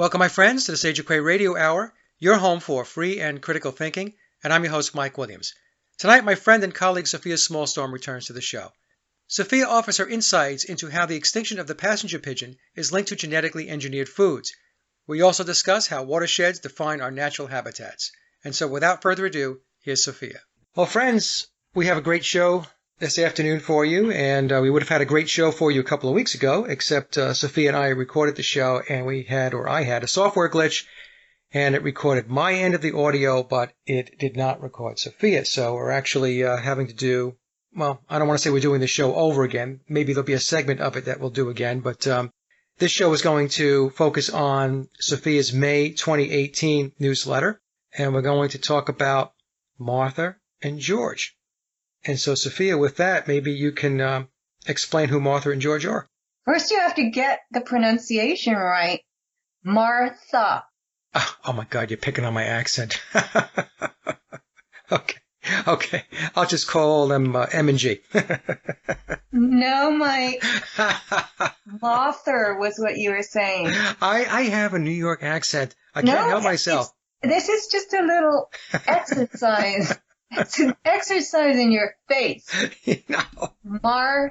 Welcome, my friends, to the Sage of Quay Radio Hour, your home for free and critical thinking, and I'm your host, Mike Williams. Tonight, my friend and colleague Sofia Smallstorm returns to the show. Sophia offers her insights into how the extinction of the passenger pigeon is linked to genetically engineered foods. We also discuss how watersheds define our natural habitats. And so, without further ado, here's Sophia. Well, friends, we have a great show this afternoon for you, and we would have had a great show for you a couple of weeks ago, except Sophia and I recorded the show, and I had a software glitch, and it recorded my end of the audio, but it did not record Sophia. So we're actually having to do, well, I don't want to say we're doing the show over again. Maybe there'll be a segment of it that we'll do again, but this show is going to focus on Sophia's May 2018 newsletter, and we're going to talk about Martha and George. And so, Sophia, with that, maybe you can explain who Martha and George are. First, you have to get the pronunciation right. Martha. Oh my God, you're picking on my accent. Okay. I'll just call them M and G. No, Mike. Martha was what you were saying. I have a New York accent. I can't help myself. This is just a little exercise. It's an exercise in your face. Martha.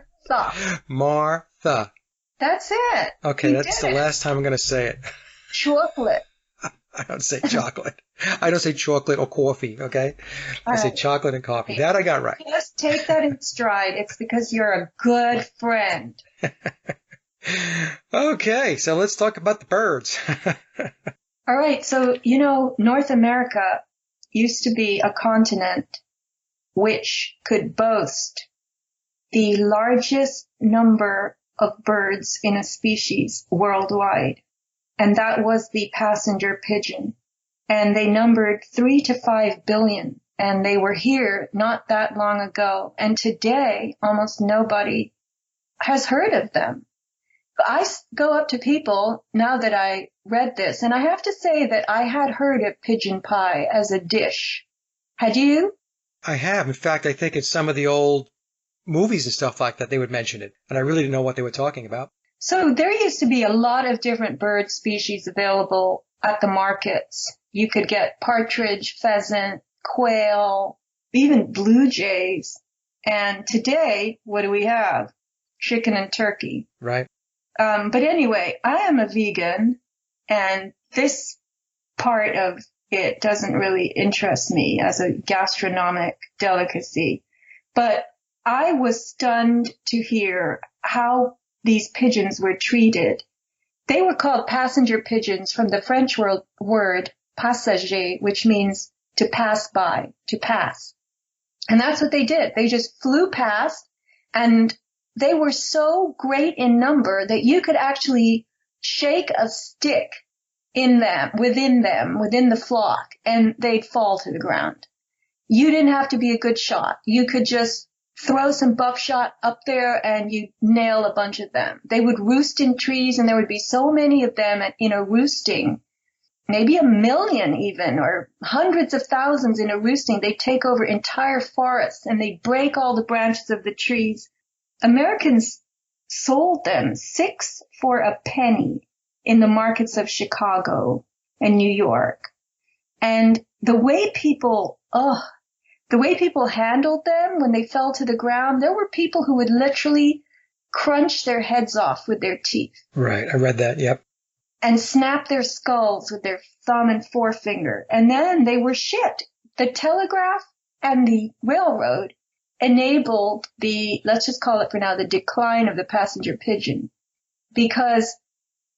That's it. Okay, that's the last time I'm going to say it. Chocolate. I don't say chocolate. I don't say chocolate or coffee, okay? I say chocolate and coffee. That I got right. Just take that in stride. It's because you're a good friend. Okay, so let's talk about the birds. All right, so, North America used to be a continent which could boast the largest number of birds in a species worldwide, and that was the passenger pigeon. And they numbered 3 to 5 billion, and they were here not that long ago. And today, almost nobody has heard of them. I go up to people now that I read this, and I have to say that I had heard of pigeon pie as a dish. Had you? I have. In fact, I think in some of the old movies and stuff like that, they would mention it, and I really didn't know what they were talking about. So there used to be a lot of different bird species available at the markets. You could get partridge, pheasant, quail, even blue jays. And today, what do we have? Chicken and turkey. Right. But anyway, I am a vegan, and this part of it doesn't really interest me as a gastronomic delicacy. But I was stunned to hear how these pigeons were treated. They were called passenger pigeons from the French word passager, which means to pass by, to pass. And that's what they did. They just flew past, and they were so great in number that you could actually shake a stick within the flock, and they'd fall to the ground. You didn't have to be a good shot. You could just throw some buckshot up there and you nail a bunch of them. They would roost in trees, and there would be so many of them in a roosting, maybe 1 million even, or hundreds of thousands in a roosting. They'd take over entire forests, and they'd break all the branches of the trees. Americans sold them 6 for a penny in the markets of Chicago and New York. And the way people handled them when they fell to the ground, there were people who would literally crunch their heads off with their teeth. Right, I read that, yep. And snap their skulls with their thumb and forefinger. And then they were shipped. The telegraph and the railroad enabled let's just call it for now, the decline of the passenger pigeon, because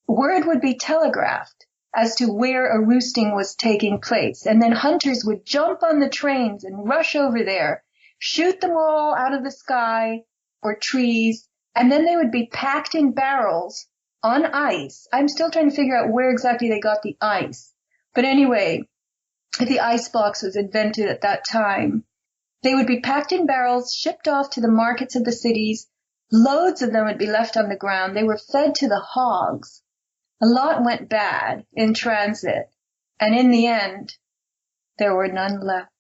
word would be telegraphed as to where a roosting was taking place. And then hunters would jump on the trains and rush over there, shoot them all out of the sky or trees, and then they would be packed in barrels on ice. I'm still trying to figure out where exactly they got the ice. But anyway, the ice box was invented at that time. They would be packed in barrels, shipped off to the markets of the cities. Loads of them would be left on the ground. They were fed to the hogs. A lot went bad in transit. And in the end, there were none left.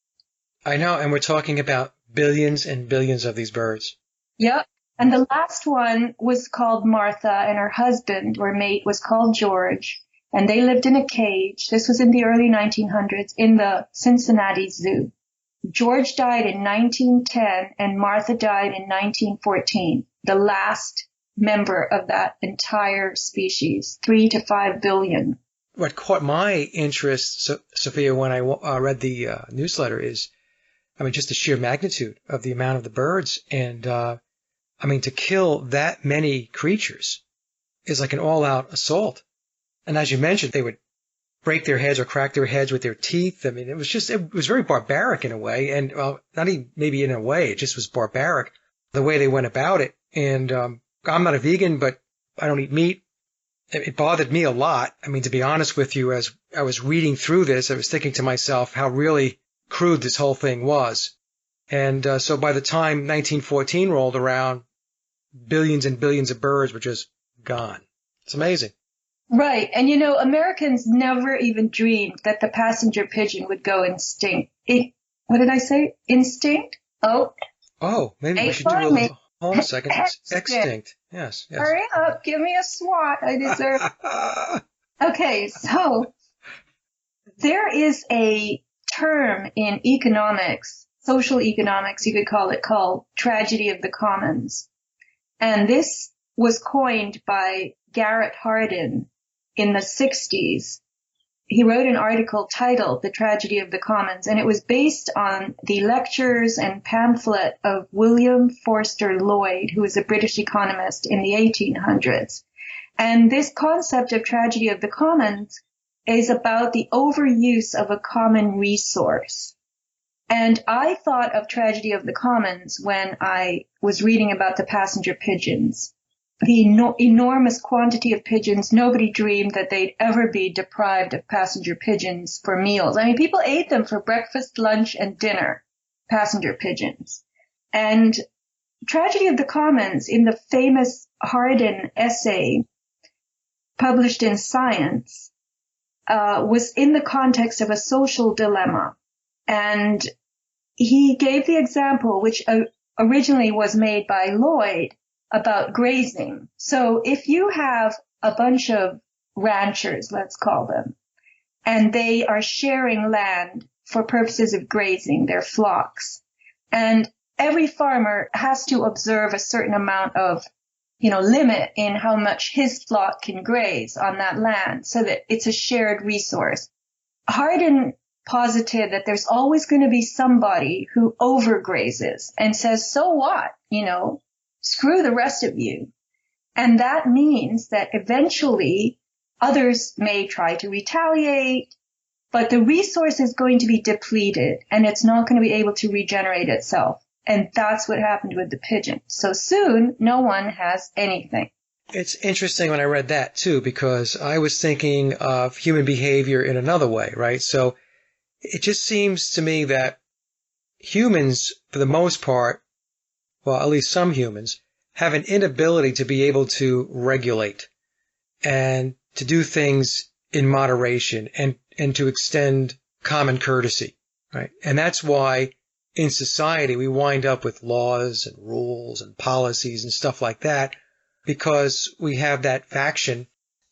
I know, and we're talking about billions and billions of these birds. Yep. And the last one was called Martha, and her husband or mate was called George. and they lived in a cage. This was in the early 1900s in the Cincinnati Zoo. George died in 1910 and Martha died in 1914, the last member of that entire species, 3 to 5 billion. What caught my interest, Sophia, when I read the newsletter is, just the sheer magnitude of the amount of the birds. And, to kill that many creatures is like an all-out assault. And as you mentioned, they would break their heads or crack their heads with their teeth. It was very barbaric in a way. And not even maybe in a way, it just was barbaric, the way they went about it. And I'm not a vegan, but I don't eat meat. It bothered me a lot. To be honest with you, as I was reading through this, I was thinking to myself how really crude this whole thing was. And so by the time 1914 rolled around, billions and billions of birds were just gone. It's amazing. Right. And, Americans never even dreamed that the passenger pigeon would go extinct. What did I say? Instinct? Oh, maybe we should do a little. Hold on a second. Extinct. Yes. Hurry up. Give me a swat. I deserve. Okay. So there is a term in economics, social economics, you could call it, called tragedy of the commons. And this was coined by Garrett Hardin in the 60s. He wrote an article titled The Tragedy of the Commons, and it was based on the lectures and pamphlet of William Forster Lloyd, who was a British economist in the 1800s. And this concept of tragedy of the commons is about the overuse of a common resource. And I thought of tragedy of the commons when I was reading about the passenger pigeons. The enormous quantity of pigeons, nobody dreamed that they'd ever be deprived of passenger pigeons for meals. People ate them for breakfast, lunch, and dinner, passenger pigeons. And tragedy of the commons, in the famous Hardin essay published in Science, was in the context of a social dilemma. And he gave the example, which originally was made by Lloyd, about grazing. So if you have a bunch of ranchers, let's call them, and they are sharing land for purposes of grazing their flocks, and every farmer has to observe a certain amount of, limit in how much his flock can graze on that land so that it's a shared resource. Hardin posited that there's always going to be somebody who overgrazes and says, so what, screw the rest of you. And that means that eventually others may try to retaliate, but the resource is going to be depleted and it's not going to be able to regenerate itself. And that's what happened with the pigeon. So soon, no one has anything. It's interesting when I read that too, because I was thinking of human behavior in another way, right? So it just seems to me that humans, for the most part, well, at least some humans, have an inability to be able to regulate and to do things in moderation and to extend common courtesy, right? And that's why in society we wind up with laws and rules and policies and stuff like that, because we have that faction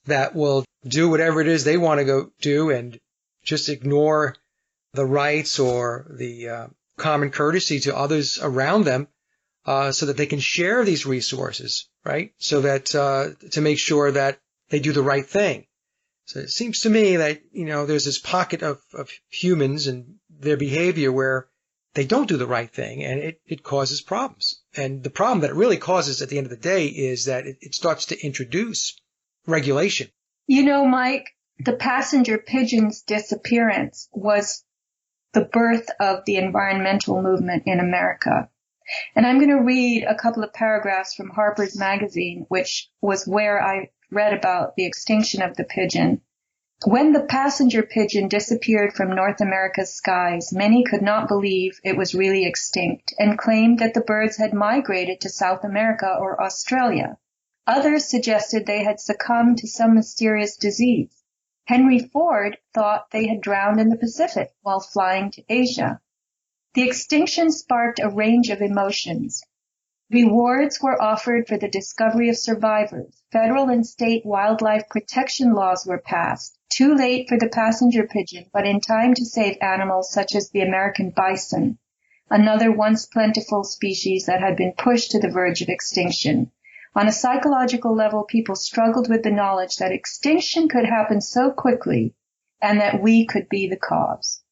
that will do whatever it is they want to go do and just ignore the rights or the common courtesy to others around them, so that they can share these resources, right? So that to make sure that they do the right thing. So it seems to me that, there's this pocket of humans and their behavior where they don't do the right thing, and it causes problems. And the problem that it really causes at the end of the day is that it starts to introduce regulation. Mike, the passenger pigeon's disappearance was the birth of the environmental movement in America. And I'm going to read a couple of paragraphs from Harper's Magazine, which was where I read about the extinction of the pigeon. When the passenger pigeon disappeared from North America's skies, many could not believe it was really extinct and claimed that the birds had migrated to South America or Australia. Others suggested they had succumbed to some mysterious disease. Henry Ford thought they had drowned in the Pacific while flying to Asia. The extinction sparked a range of emotions. Rewards were offered for the discovery of survivors. Federal and state wildlife protection laws were passed. Too late for the passenger pigeon, but in time to save animals such as the American bison, another once plentiful species that had been pushed to the verge of extinction. On a psychological level, people struggled with the knowledge that extinction could happen so quickly and that we could be the cause.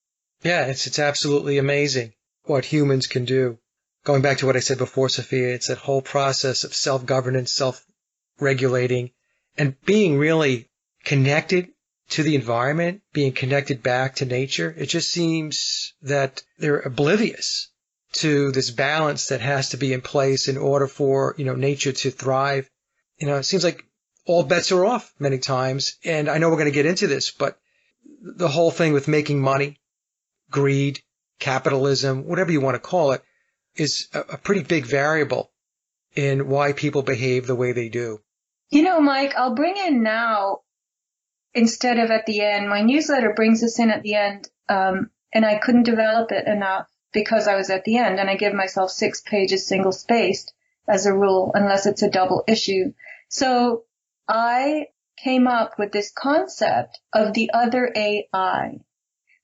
Yeah, it's absolutely amazing what humans can do. Going back to what I said before, Sophia, it's that whole process of self-governance, self-regulating, and being really connected to the environment, being connected back to nature. It just seems that they're oblivious to this balance that has to be in place in order for, nature to thrive. It seems like all bets are off many times. And I know we're going to get into this, but the whole thing with making money, greed, capitalism, whatever you want to call it, is a pretty big variable in why people behave the way they do. Mike, I'll bring in now, instead of at the end, my newsletter brings us in at the end, and I couldn't develop it enough because I was at the end, and I give myself 6 pages single-spaced as a rule, unless it's a double issue. So I came up with this concept of the other AI.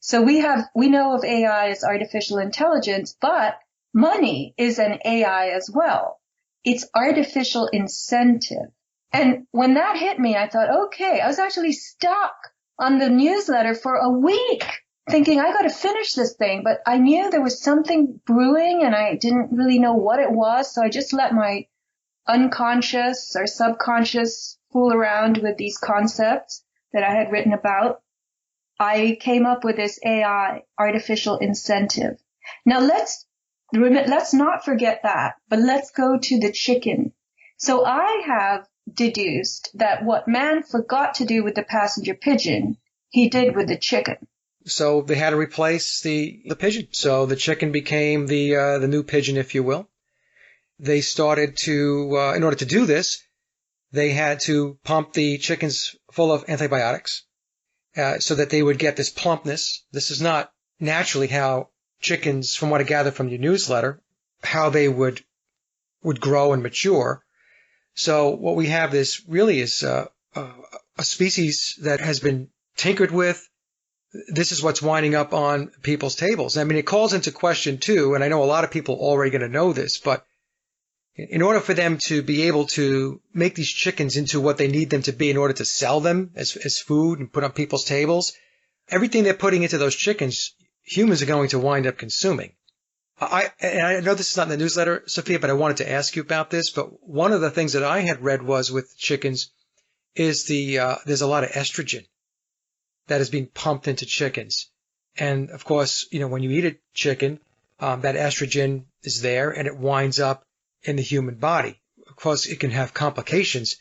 So we know of AI as artificial intelligence, but money is an AI as well. It's artificial incentive. And when that hit me, I thought, okay, I was actually stuck on the newsletter for a week thinking I got to finish this thing. But I knew there was something brewing and I didn't really know what it was. So I just let my unconscious or subconscious fool around with these concepts that I had written about. I came up with this AI, artificial incentive. Now let's not forget that, but let's go to the chicken. So I have deduced that what man forgot to do with the passenger pigeon, he did with the chicken. So they had to replace the pigeon. So the chicken became the new pigeon, if you will. They started to, in order to do this, they had to pump the chickens full of antibiotics so that they would get this plumpness. This is not naturally how chickens, from what I gather from your newsletter, how they would grow and mature. So what we have really is a species that has been tinkered with. This is what's winding up on people's tables. I mean, it calls into question too, and I know a lot of people are already going to know this, but in order for them to be able to make these chickens into what they need them to be in order to sell them as food and put on people's tables, everything they're putting into those chickens, humans are going to wind up consuming. I know this is not in the newsletter, Sophia, but I wanted to ask you about this. But one of the things that I had read was with chickens is there's a lot of estrogen that is being pumped into chickens. And of course, when you eat a chicken, that estrogen is there and it winds up in the human body. Of course, it can have complications.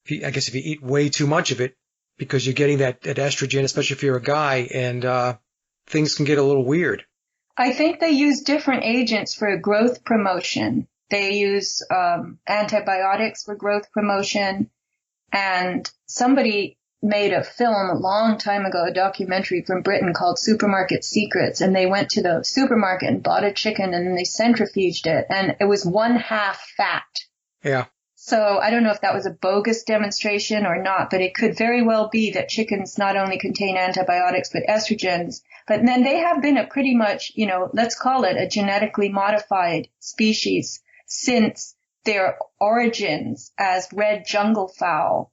If you eat way too much of it, because you're getting that estrogen, especially if you're a guy, and things can get a little weird. I think they use different agents for growth promotion. They use antibiotics for growth promotion. And somebody made a film a long time ago, a documentary from Britain called Supermarket Secrets. And they went to the supermarket and bought a chicken and then they centrifuged it. And it was 1/2 fat. Yeah. So I don't know if that was a bogus demonstration or not, but it could very well be that chickens not only contain antibiotics, but estrogens. But then they have been a pretty much, let's call it a genetically modified species since their origins as red jungle fowl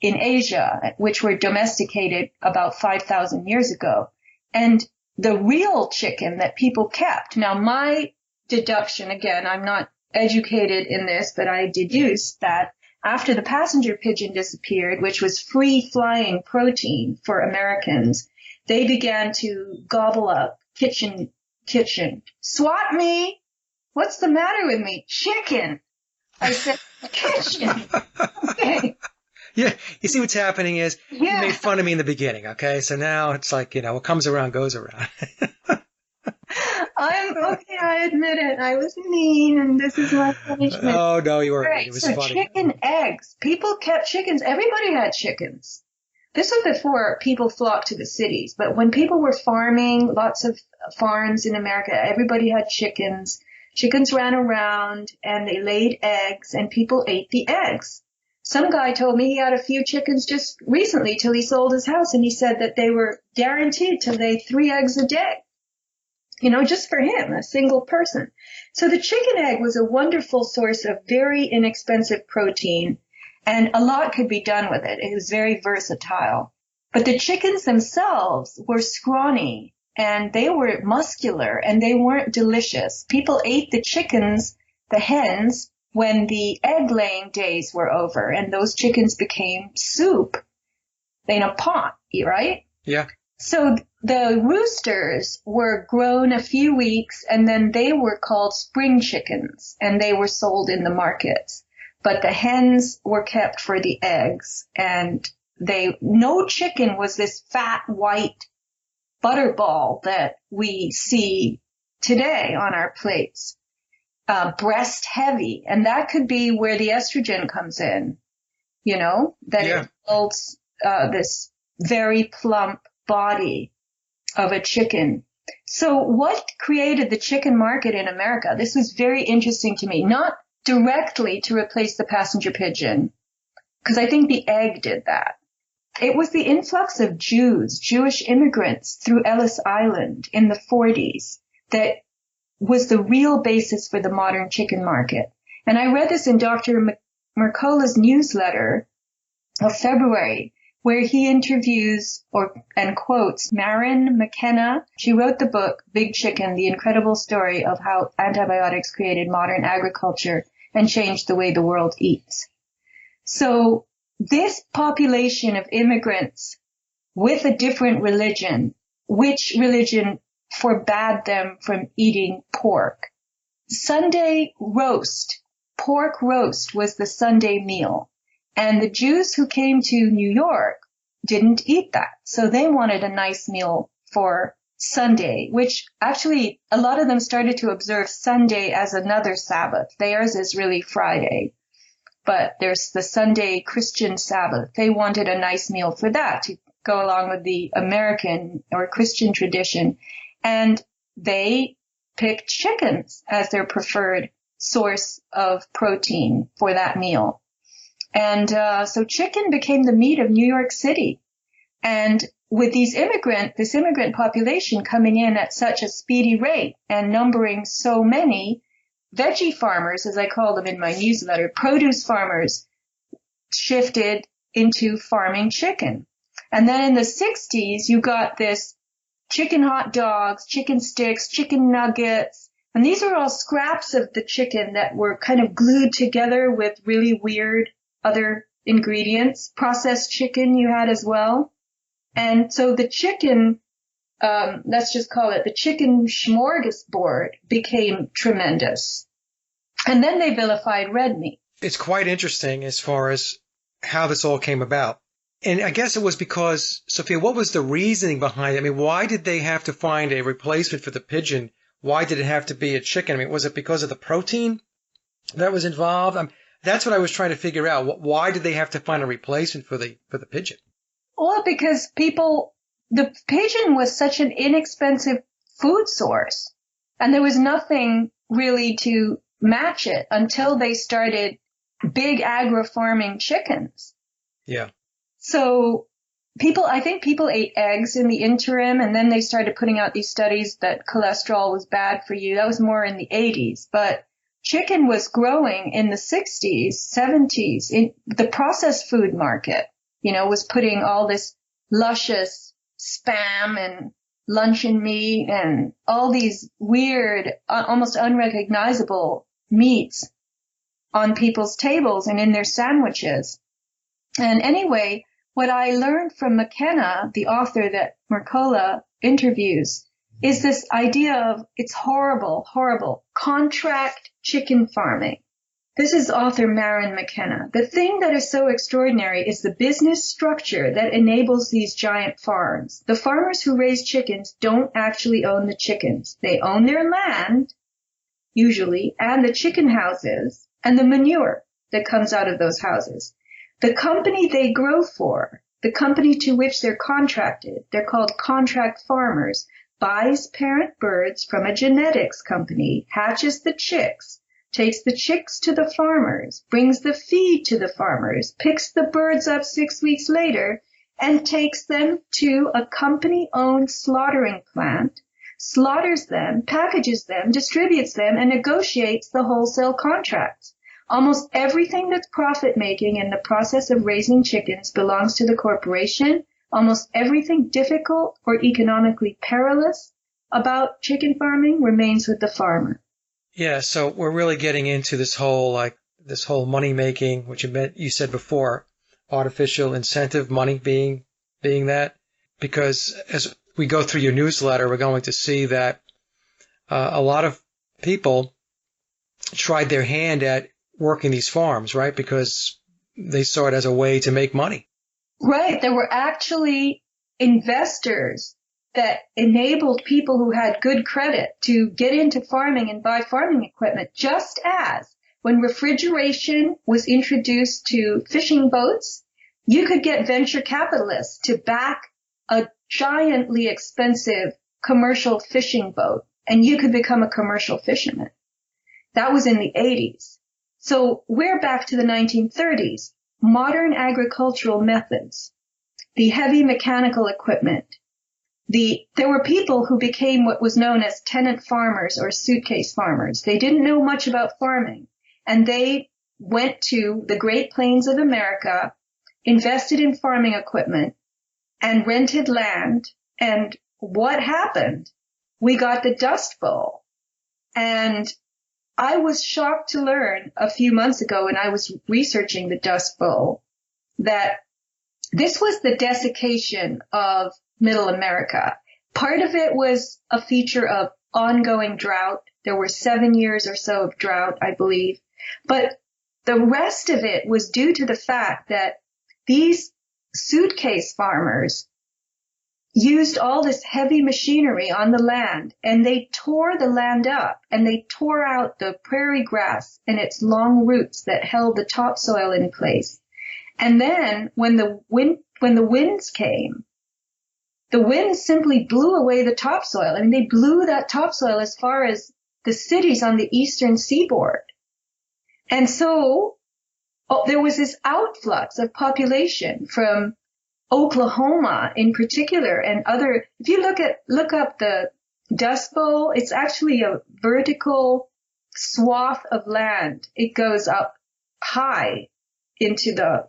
in Asia, which were domesticated about 5,000 years ago. And the real chicken that people kept, now my deduction, again, I'm not educated in this, but I deduced that after the passenger pigeon disappeared, which was free-flying protein for Americans, they began to gobble up kitchen. Swat me! What's the matter with me? Chicken! I said, kitchen! Okay. Yeah, you see what's happening is you made fun of me in the beginning, okay? So now it's like, what comes around goes around. I'm okay, I admit it. I was mean, and this is my punishment. Oh, no, you weren't. Right, It was so funny. Chicken eggs. People kept chickens. Everybody had chickens. This was before people flocked to the cities. But when people were farming, lots of farms in America, everybody had chickens. Chickens ran around and they laid eggs and people ate the eggs. Some guy told me he had a few chickens just recently till he sold his house, and he said that they were guaranteed to lay 3 eggs a day. Just for him, a single person. So the chicken egg was a wonderful source of very inexpensive protein, and a lot could be done with it. It was very versatile. But the chickens themselves were scrawny, and they were muscular, and they weren't delicious. People ate the chickens, the hens, when the egg-laying days were over, and those chickens became soup in a pot, right? Yeah. So the roosters were grown a few weeks, and then they were called spring chickens, and they were sold in the markets. But the hens were kept for the eggs, and no chicken was this fat white butterball that we see today on our plates. Breast heavy, and that could be where the estrogen comes in, it builds this very plump body of a chicken. So what created the chicken market in America? This was very interesting to me, not directly to replace the passenger pigeon, because I think the egg did that. It was the influx of Jewish immigrants through Ellis Island in the 40s that was the real basis for the modern chicken market. And I read this in Dr. Mercola's newsletter of February, where he interviews and quotes Marin McKenna. She wrote the book, Big Chicken, The Incredible Story of How Antibiotics Created Modern Agriculture and Changed the Way the World Eats. So this population of immigrants with a different religion, which religion forbade them from eating pork. Sunday roast, pork roast was the Sunday meal. And the Jews who came to New York didn't eat that. So they wanted a nice meal for Sunday, which actually a lot of them started to observe Sunday as another Sabbath. Theirs is really Friday. But there's the Sunday Christian Sabbath. They wanted a nice meal for that to go along with the American or Christian tradition. And they picked chickens as their preferred source of protein for that meal. And so chicken became the meat of New York City. And with this immigrant population coming in at such a speedy rate and numbering so many, veggie farmers, as I call them in my newsletter, produce farmers, shifted into farming chicken. And then in the 60s, you got this chicken hot dogs, chicken sticks, chicken nuggets. And these are all scraps of the chicken that were kind of glued together with really weird other ingredients. Processed chicken you had as well. And so the chicken, let's just call it the chicken smorgasbord, became tremendous. And then they vilified red meat. It's quite interesting as far as how this all came about. And I guess it was because, Sophia, what was the reasoning behind it? I mean, why did they have to find a replacement for the pigeon? Why did it have to be a chicken? I mean, was it because of the protein that was involved? That's what I was trying to figure out. Why did they have to find a replacement for the pigeon? Well, because the pigeon was such an inexpensive food source, and there was nothing really to match it until they started big agri-farming chickens. Yeah. So I think people ate eggs in the interim, and then they started putting out these studies that cholesterol was bad for you. That was more in the 80s. But chicken was growing in the 60s, 70s. In the processed food market, was putting all this luscious Spam and luncheon meat and all these weird, almost unrecognizable meats on people's tables and in their sandwiches. And anyway, what I learned from McKenna, the author that Mercola interviews, is this idea of it's horrible, horrible, contract chicken farming. This is author Marin McKenna. The thing that is so extraordinary is the business structure that enables these giant farms. The farmers who raise chickens don't actually own the chickens. They own their land, usually, and the chicken houses and the manure that comes out of those houses. The company they grow for, the company to which they're contracted, they're called contract farmers. buys parent birds from a genetics company, hatches the chicks, takes the chicks to the farmers, brings the feed to the farmers, picks the birds up 6 weeks later, and takes them to a company-owned slaughtering plant, slaughters them, packages them, distributes them, and negotiates the wholesale contracts. Almost everything that's profit-making in the process of raising chickens belongs to the corporation. Almost everything difficult or economically perilous about chicken farming remains with the farmer. Yeah, so we're really getting into this whole money making, which you said before, artificial incentive money being that, because as we go through your newsletter, we're going to see that a lot of people tried their hand at working these farms, right? Because they saw it as a way to make money. Right. There were actually investors that enabled people who had good credit to get into farming and buy farming equipment, just as when refrigeration was introduced to fishing boats, you could get venture capitalists to back a giantly expensive commercial fishing boat, and you could become a commercial fisherman. That was in the 80s. So we're back to the 1930s. Modern agricultural methods, the heavy mechanical equipment. There were people who became what was known as tenant farmers or suitcase farmers. They didn't know much about farming, and they went to the Great Plains of America, invested in farming equipment, and rented land. And what happened? We got the Dust Bowl. And I was shocked to learn a few months ago when I was researching the Dust Bowl that this was the desiccation of Middle America. Part of it was a feature of ongoing drought. There were 7 years or so of drought, I believe. But the rest of it was due to the fact that these suitcase farmers used all this heavy machinery on the land, and they tore the land up, and they tore out the prairie grass and its long roots that held the topsoil in place. And then when the winds came, the winds simply blew away the topsoil. I mean, they blew that topsoil as far as the cities on the eastern seaboard. And so there was this outflux of population from Oklahoma in particular and other. If you look up the Dust Bowl, it's actually a vertical swath of land. It goes up high into the,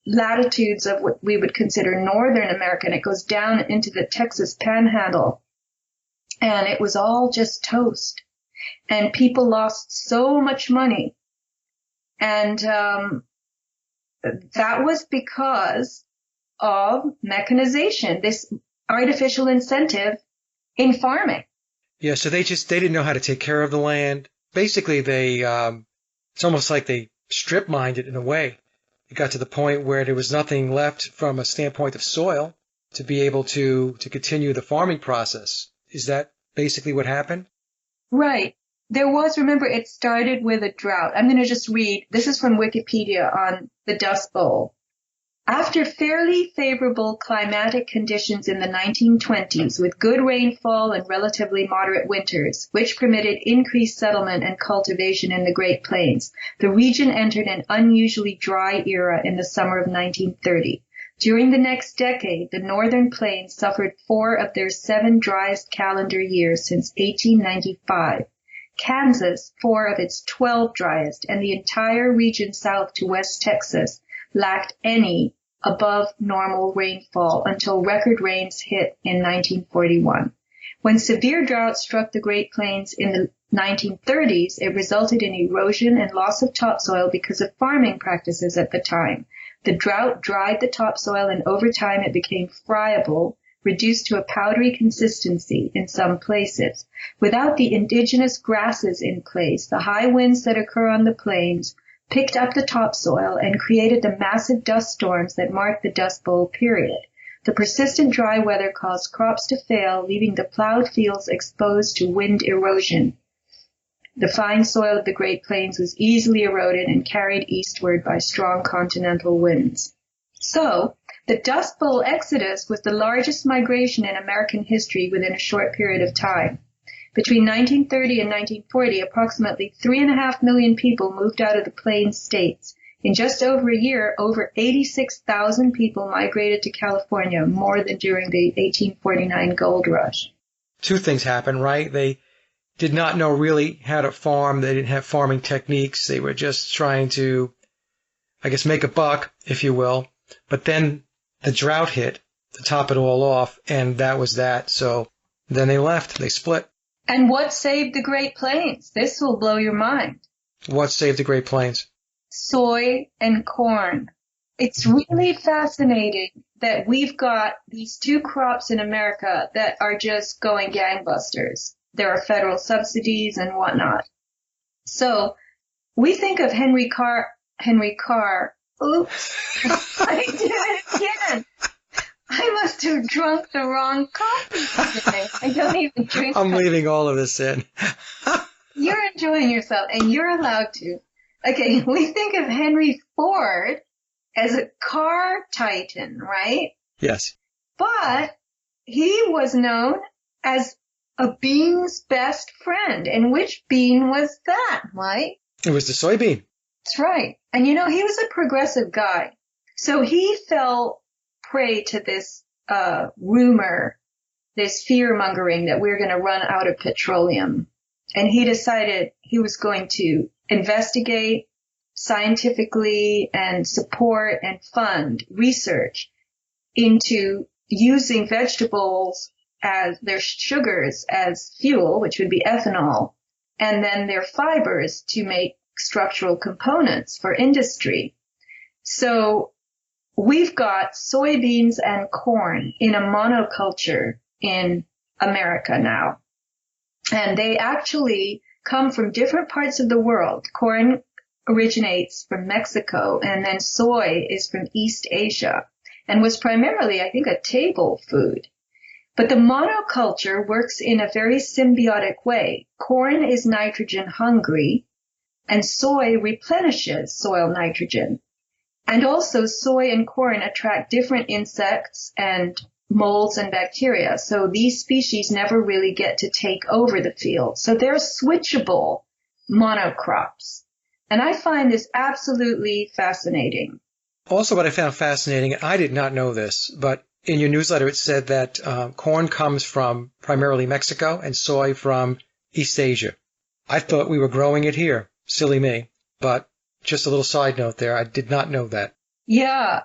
latitudes of what we would consider northern America, and it goes down into the Texas Panhandle. And it was all just toast. And people lost so much money. And that was because of mechanization, this artificial incentive in farming. Yeah, so they didn't know how to take care of the land. Basically, it's almost like they strip mined it in a way. It got to the point where there was nothing left from a standpoint of soil to be able to continue the farming process. Is that basically what happened? Right. There was, remember, it started with a drought. I'm going to just read. This is from Wikipedia on the Dust Bowl. After fairly favorable climatic conditions in the 1920s, with good rainfall and relatively moderate winters, which permitted increased settlement and cultivation in the Great Plains, the region entered an unusually dry era in the summer of 1930. During the next decade, the Northern Plains suffered 4 of their 7 driest calendar years since 1895. Kansas, 4 of its 12 driest, and the entire region south to West Texas lacked any above normal rainfall until record rains hit in 1941. When severe drought struck the Great Plains in the 1930s, it resulted in erosion and loss of topsoil because of farming practices at the time. The drought dried the topsoil, and over time it became friable, reduced to a powdery consistency in some places. Without the indigenous grasses in place, the high winds that occur on the plains picked up the topsoil and created the massive dust storms that marked the Dust Bowl period. The persistent dry weather caused crops to fail, leaving the plowed fields exposed to wind erosion. The fine soil of the Great Plains was easily eroded and carried eastward by strong continental winds. So, The Dust Bowl exodus was the largest migration in American history within a short period of time. Between 1930 and 1940, approximately 3.5 million people moved out of the Plains states. In just over a year, over 86,000 people migrated to California, more than during the 1849 gold rush. Two things happened, right? They did not know really how to farm. They didn't have farming techniques. They were just trying to, I guess, make a buck, if you will. But then the drought hit to top it all off, and that was that. So then they left. They split. And what saved the Great Plains? This will blow your mind. What saved the Great Plains? Soy and corn. It's really fascinating that we've got these two crops in America that are just going gangbusters. There are federal subsidies and whatnot. So we think of Henry Carr. Oops, I did it again. I must have drunk the wrong coffee today. I don't even drink I'm coffee. leaving all of this in. You're enjoying yourself, and you're allowed to. Okay, we think of Henry Ford as a car titan, right? Yes. But he was known as a bean's best friend. And which bean was that, Mike? It was the soybean. That's right. And he was a progressive guy. So he fell prey to this rumor, this fear-mongering that we're going to run out of petroleum. And he decided he was going to investigate scientifically and support and fund research into using vegetables as their sugars as fuel, which would be ethanol, and then their fibers to make structural components for industry. So we've got soybeans and corn in a monoculture in America now. And they actually come from different parts of the world. Corn originates from Mexico, and then soy is from East Asia, and was primarily, I think, a table food. But the monoculture works in a very symbiotic way. Corn is nitrogen hungry, and soy replenishes soil nitrogen. And also soy and corn attract different insects and molds and bacteria. So these species never really get to take over the field. So they're switchable monocrops. And I find this absolutely fascinating. Also, what I found fascinating, I did not know this, but in your newsletter it said that corn comes from primarily Mexico and soy from East Asia. I thought we were growing it here. Silly me. But just a little side note there, I did not know that. Yeah.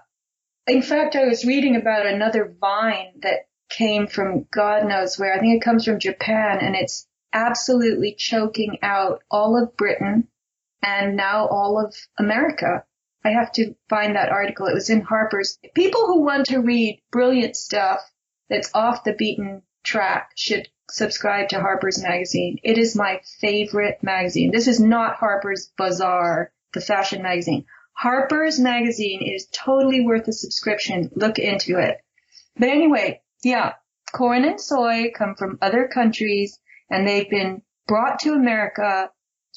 In fact, I was reading about another vine that came from God knows where. I think it comes from Japan, and it's absolutely choking out all of Britain and now all of America. I have to find that article. It was in Harper's. People who want to read brilliant stuff that's off the beaten track should subscribe to Harper's Magazine. It is my favorite magazine. This is not Harper's Bazaar, the fashion magazine. Harper's Magazine is totally worth a subscription. Look into it. But anyway, yeah, corn and soy come from other countries, and they've been brought to America,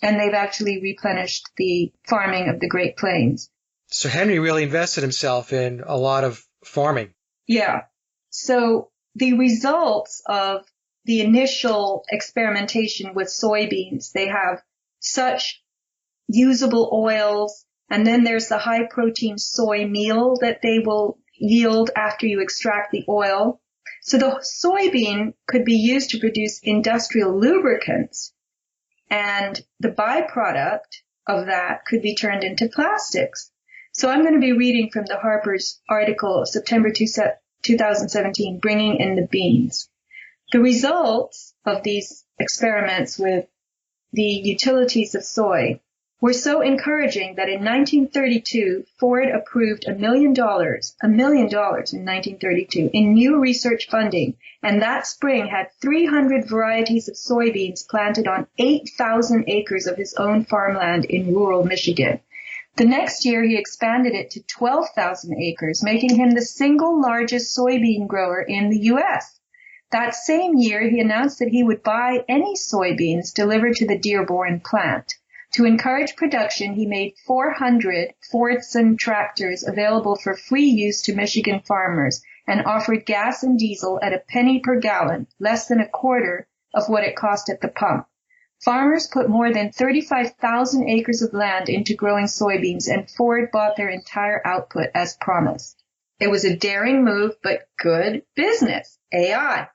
and they've actually replenished the farming of the Great Plains. So Henry really invested himself in a lot of farming. Yeah. So the results of the initial experimentation with soybeans, they have such usable oils, and then there's the high protein soy meal that they will yield after you extract the oil. So the soybean could be used to produce industrial lubricants, and the byproduct of that could be turned into plastics. So I'm going to be reading from the Harper's article of September 2017, Bringing in the Beans. The results of these experiments with the utilities of soy were so encouraging that in 1932, Ford approved $1 million in 1932 in new research funding, and that spring had 300 varieties of soybeans planted on 8,000 acres of his own farmland in rural Michigan. The next year, he expanded it to 12,000 acres, making him the single largest soybean grower in the U.S. That same year, he announced that he would buy any soybeans delivered to the Dearborn plant. To encourage production, he made 400 Fordson tractors available for free use to Michigan farmers and offered gas and diesel at a penny per gallon, less than a quarter of what it cost at the pump. Farmers put more than 35,000 acres of land into growing soybeans, and Ford bought their entire output as promised. It was a daring move, but good business. AI.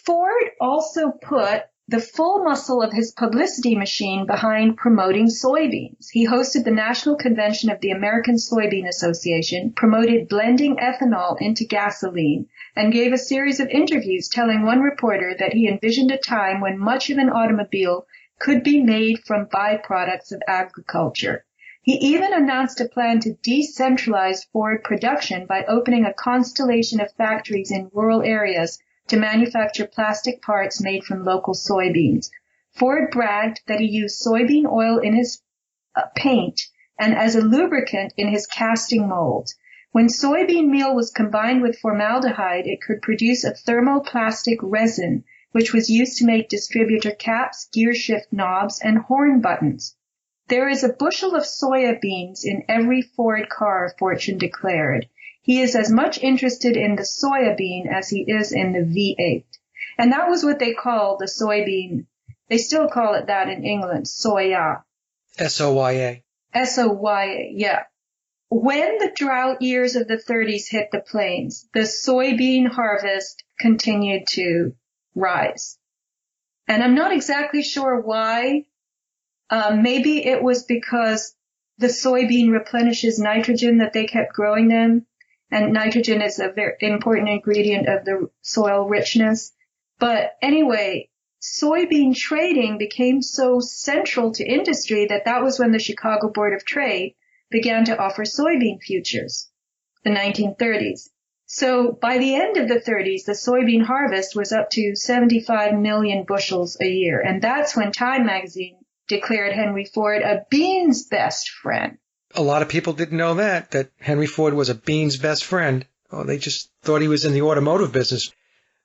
Ford also put the full muscle of his publicity machine behind promoting soybeans. He hosted the National Convention of the American Soybean Association, promoted blending ethanol into gasoline, and gave a series of interviews telling one reporter that he envisioned a time when much of an automobile could be made from byproducts of agriculture. He even announced a plan to decentralize Ford production by opening a constellation of factories in rural areas to manufacture plastic parts made from local soybeans. Ford bragged that he used soybean oil in his paint and as a lubricant in his casting molds. When soybean meal was combined with formaldehyde, it could produce a thermoplastic resin, which was used to make distributor caps, gear shift knobs, and horn buttons. There is a bushel of soya beans in every Ford car, Fortune declared. He is as much interested in the soya bean as he is in the V8. And that was what they called the soybean. They still call it that in England, soya. S-O-Y-A. S-O-Y-A, yeah. When the drought years of the 30s hit the plains, the soybean harvest continued to rise. And I'm not exactly sure why. Maybe it was because the soybean replenishes nitrogen that they kept growing them. And nitrogen is a very important ingredient of the soil richness. But anyway, soybean trading became so central to industry that was when the Chicago Board of Trade began to offer soybean futures, the 1930s. So by the end of the 30s, the soybean harvest was up to 75 million bushels a year. And that's when Time magazine declared Henry Ford a bean's best friend. A lot of people didn't know that Henry Ford was a bean's best friend. Oh, they just thought he was in the automotive business.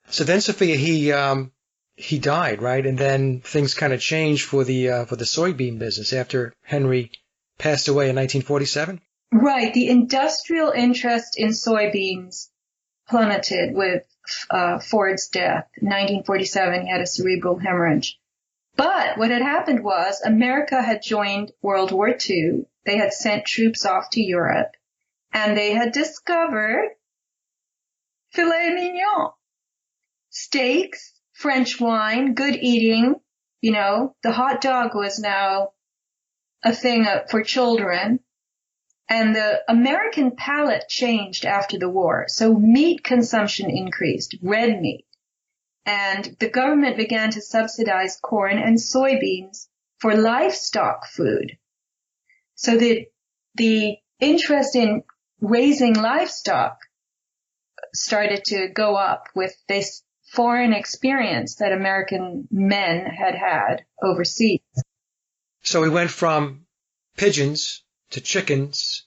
So then, Sophia, he died, right? And then things kind of changed for the soybean business after Henry passed away in 1947. Right. The industrial interest in soybeans plummeted with Ford's death. In 1947, he had a cerebral hemorrhage. But what had happened was America had joined World War II. They had sent troops off to Europe, and they had discovered filet mignon, steaks, French wine, good eating. You know, the hot dog was now a thing for children. And the American palate changed after the war. So meat consumption increased, red meat. And the government began to subsidize corn and soybeans for livestock food. So the interest in raising livestock started to go up with this foreign experience that American men had overseas. So we went from pigeons to chickens,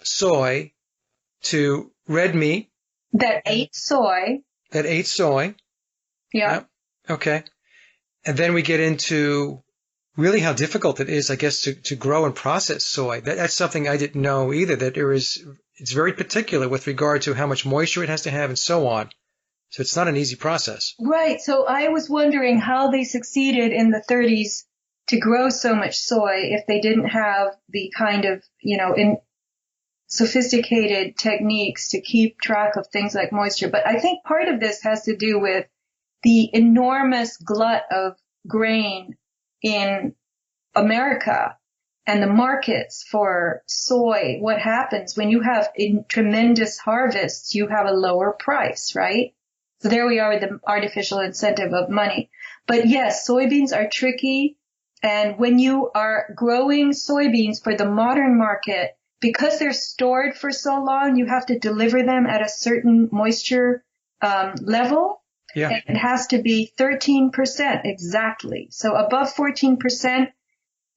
soy, to red meat. That ate soy. Yeah. Yep. Okay. And then we get into really how difficult it is, I guess, to grow and process soy. That's something I didn't know either, that it's very particular with regard to how much moisture it has to have and so on. So it's not an easy process. Right. So I was wondering how they succeeded in the 30s to grow so much soy if they didn't have the kind of, sophisticated techniques to keep track of things like moisture. But I think part of this has to do with the enormous glut of grain in America and the markets for soy. What happens when you have tremendous harvests, you have a lower price, right? So there we are with the artificial incentive of money. But yes, soybeans are tricky. And when you are growing soybeans for the modern market, because they're stored for so long, you have to deliver them at a certain moisture level. Yeah. It has to be 13% exactly. So above 14%,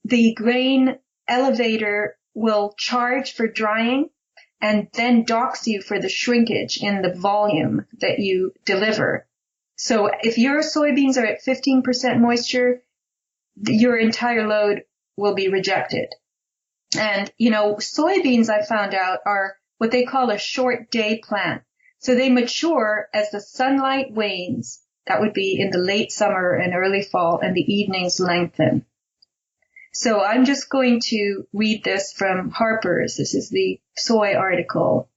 the grain elevator will charge for drying and then docks you for the shrinkage in the volume that you deliver. So if your soybeans are at 15% moisture, your entire load will be rejected. And, you know, soybeans, I found out, are what they call a short day plant. So they mature as the sunlight wanes. That would be in the late summer and early fall, and the evenings lengthen. So I'm just going to read this from Harper's. This is the soy article.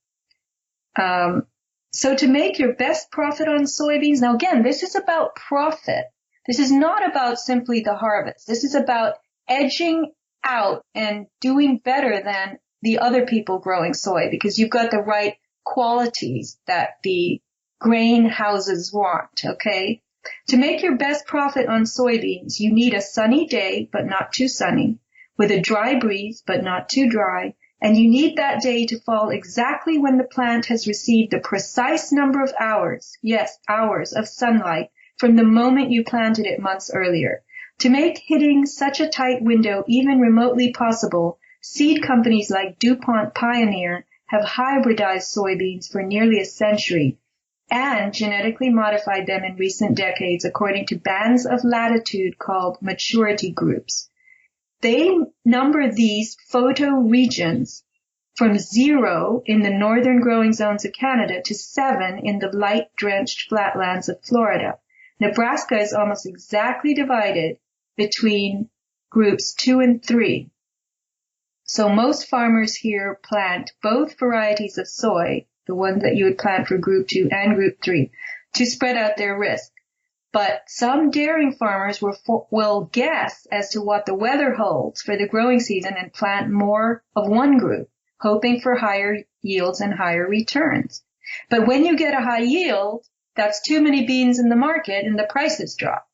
So to make your best profit on soybeans, now again, this is about profit. This is not about simply the harvest. This is about edging out and doing better than the other people growing soy, because you've got the right qualities that the grain houses want, okay? To make your best profit on soybeans, you need a sunny day, but not too sunny, with a dry breeze, but not too dry, and you need that day to fall exactly when the plant has received the precise number of hours, yes, hours of sunlight from the moment you planted it months earlier. To make hitting such a tight window even remotely possible, seed companies like DuPont Pioneer have hybridized soybeans for nearly a century and genetically modified them in recent decades according to bands of latitude called maturity groups. They number these photoregions from 0 in the northern growing zones of Canada to 7 in the light-drenched flatlands of Florida. Nebraska is almost exactly divided between groups 2 and 3. So most farmers here plant both varieties of soy, the one that you would plant for group 2 and group 3, to spread out their risk. But some dairying farmers will guess as to what the weather holds for the growing season and plant more of one group, hoping for higher yields and higher returns. But when you get a high yield, that's too many beans in the market and the prices drop.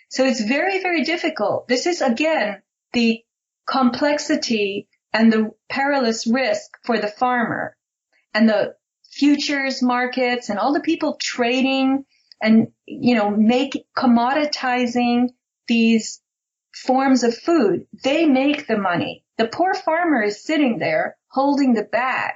So it's very, very difficult. This is, again, the complexity and the perilous risk for the farmer and the futures markets and all the people trading and, you know, commoditizing these forms of food. They make the money. The poor farmer is sitting there holding the bag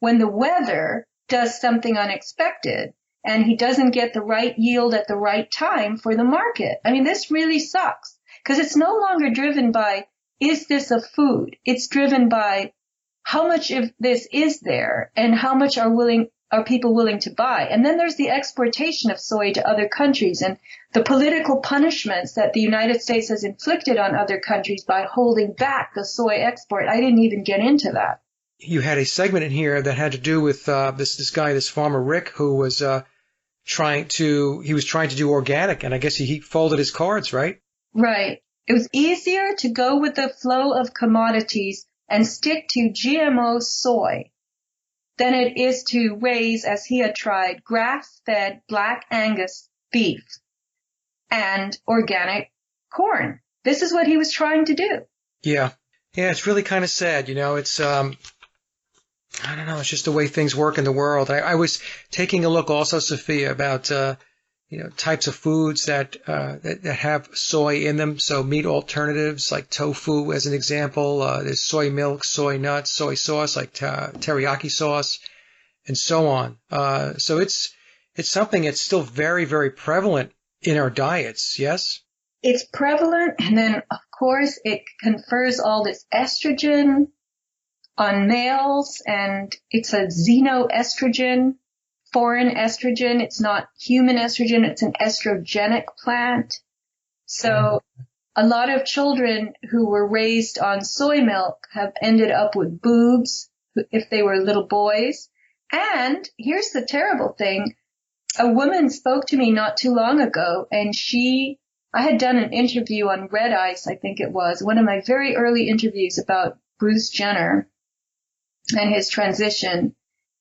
when the weather does something unexpected and he doesn't get the right yield at the right time for the market. I mean, this really sucks because it's no longer driven by, is this a food? It's driven by how much of this is there and how much are people willing to buy? And then there's the exportation of soy to other countries and the political punishments that the United States has inflicted on other countries by holding back the soy export. I didn't even get into that. You had a segment in here that had to do with this guy, this farmer Rick, who was trying to do organic, and I guess he folded his cards, right? Right. It was easier to go with the flow of commodities and stick to GMO soy than it is to raise, as he had tried, grass-fed Black Angus beef and organic corn. This is what he was trying to do. Yeah, it's really kind of sad. You know, it's I don't know, it's just the way things work in the world. I was taking a look also, Sophia, about types of foods that have soy in them. So meat alternatives like tofu, as an example. There's soy milk, soy nuts, soy sauce like teriyaki sauce, and so on. So it's something that's still very, very prevalent in our diets. Yes. It's prevalent, and then of course it confers all this estrogen on males, and it's a xenoestrogen. Foreign estrogen. It's not human estrogen. It's an estrogenic plant. So a lot of children who were raised on soy milk have ended up with boobs if they were little boys. And here's the terrible thing. A woman spoke to me not too long ago, and I had done an interview on Red Ice, I think it was, one of my very early interviews about Bruce Jenner and his transition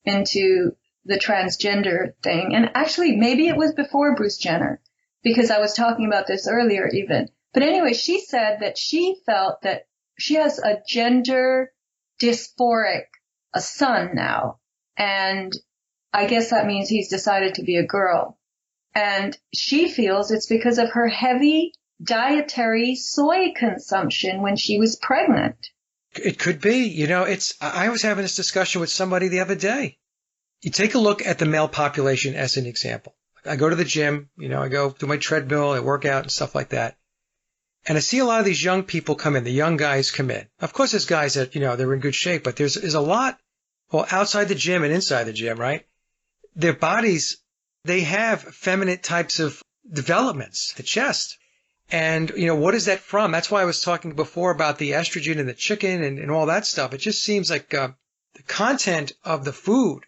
into the transgender thing. And actually, maybe it was before Bruce Jenner, because I was talking about this earlier even. But anyway, she said that she felt that she has a gender dysphoric, a son now. And I guess that means he's decided to be a girl. And she feels it's because of her heavy dietary soy consumption when she was pregnant. It could be. You know, I was having this discussion with somebody the other day. You take a look at the male population as an example. I go to the gym, I go to my treadmill, I work out and stuff like that. And I see a lot of these young people come in, the young guys come in. Of course, there's guys that, they're in good shape, but there's a lot, well, outside the gym and inside the gym, right? Their bodies, they have feminine types of developments, the chest. And, what is that from? That's why I was talking before about the estrogen and the chicken and all that stuff. It just seems like the content of the food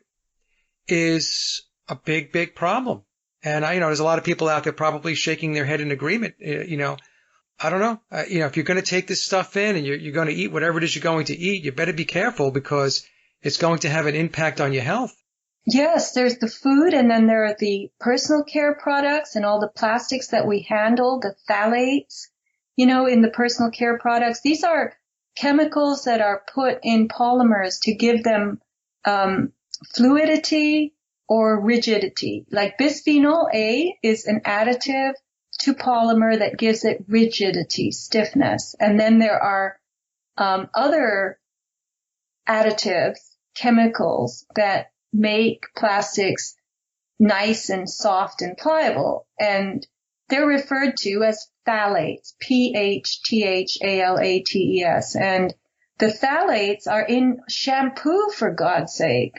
is a big, big problem. And there's a lot of people out there probably shaking their head in agreement. I don't know. If you're going to take this stuff in and you're going to eat whatever it is you're going to eat, you better be careful because it's going to have an impact on your health. Yes, there's the food, and then there are the personal care products and all the plastics that we handle, the phthalates, in the personal care products. These are chemicals that are put in polymers to give them fluidity or rigidity. Like bisphenol A is an additive to polymer that gives it rigidity, stiffness. And then there are other additives, chemicals that make plastics nice and soft and pliable. And they're referred to as phthalates, Phthalalates. And the phthalates are in shampoo, for God's sake.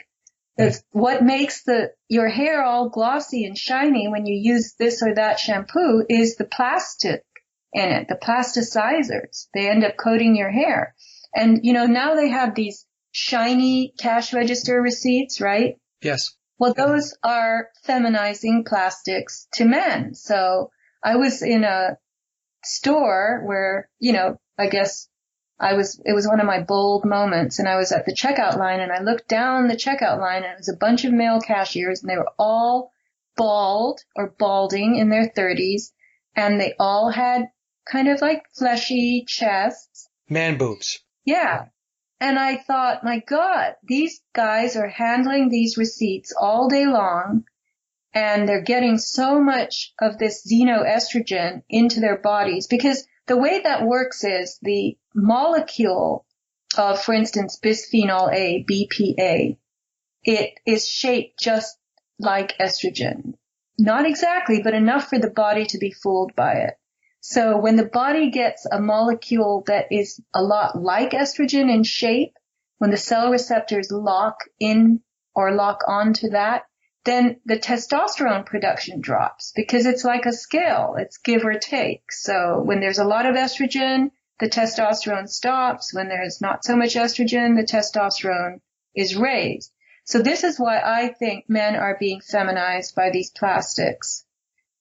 That's what makes your hair all glossy and shiny when you use this or that shampoo is the plastic in it, the plasticizers. They end up coating your hair. And, now they have these shiny cash register receipts, right? Yes. Well, those are feminizing plastics to men. So I was in a store where, I guess it was one of my bold moments, and I was at the checkout line, and I looked down the checkout line, and it was a bunch of male cashiers, and they were all bald or balding in their 30s, and they all had kind of like fleshy chests. Man boobs. Yeah. And I thought, my God, these guys are handling these receipts all day long, and they're getting so much of this xenoestrogen into their bodies, because the way that works is the molecule of, for instance, bisphenol A, BPA, it is shaped just like estrogen. Not exactly, but enough for the body to be fooled by it. So when the body gets a molecule that is a lot like estrogen in shape, when the cell receptors lock in or lock onto that, then the testosterone production drops because it's like a scale. It's give or take. So when there's a lot of estrogen, the testosterone stops. When there's not so much estrogen, the testosterone is raised. So this is why I think men are being feminized by these plastics,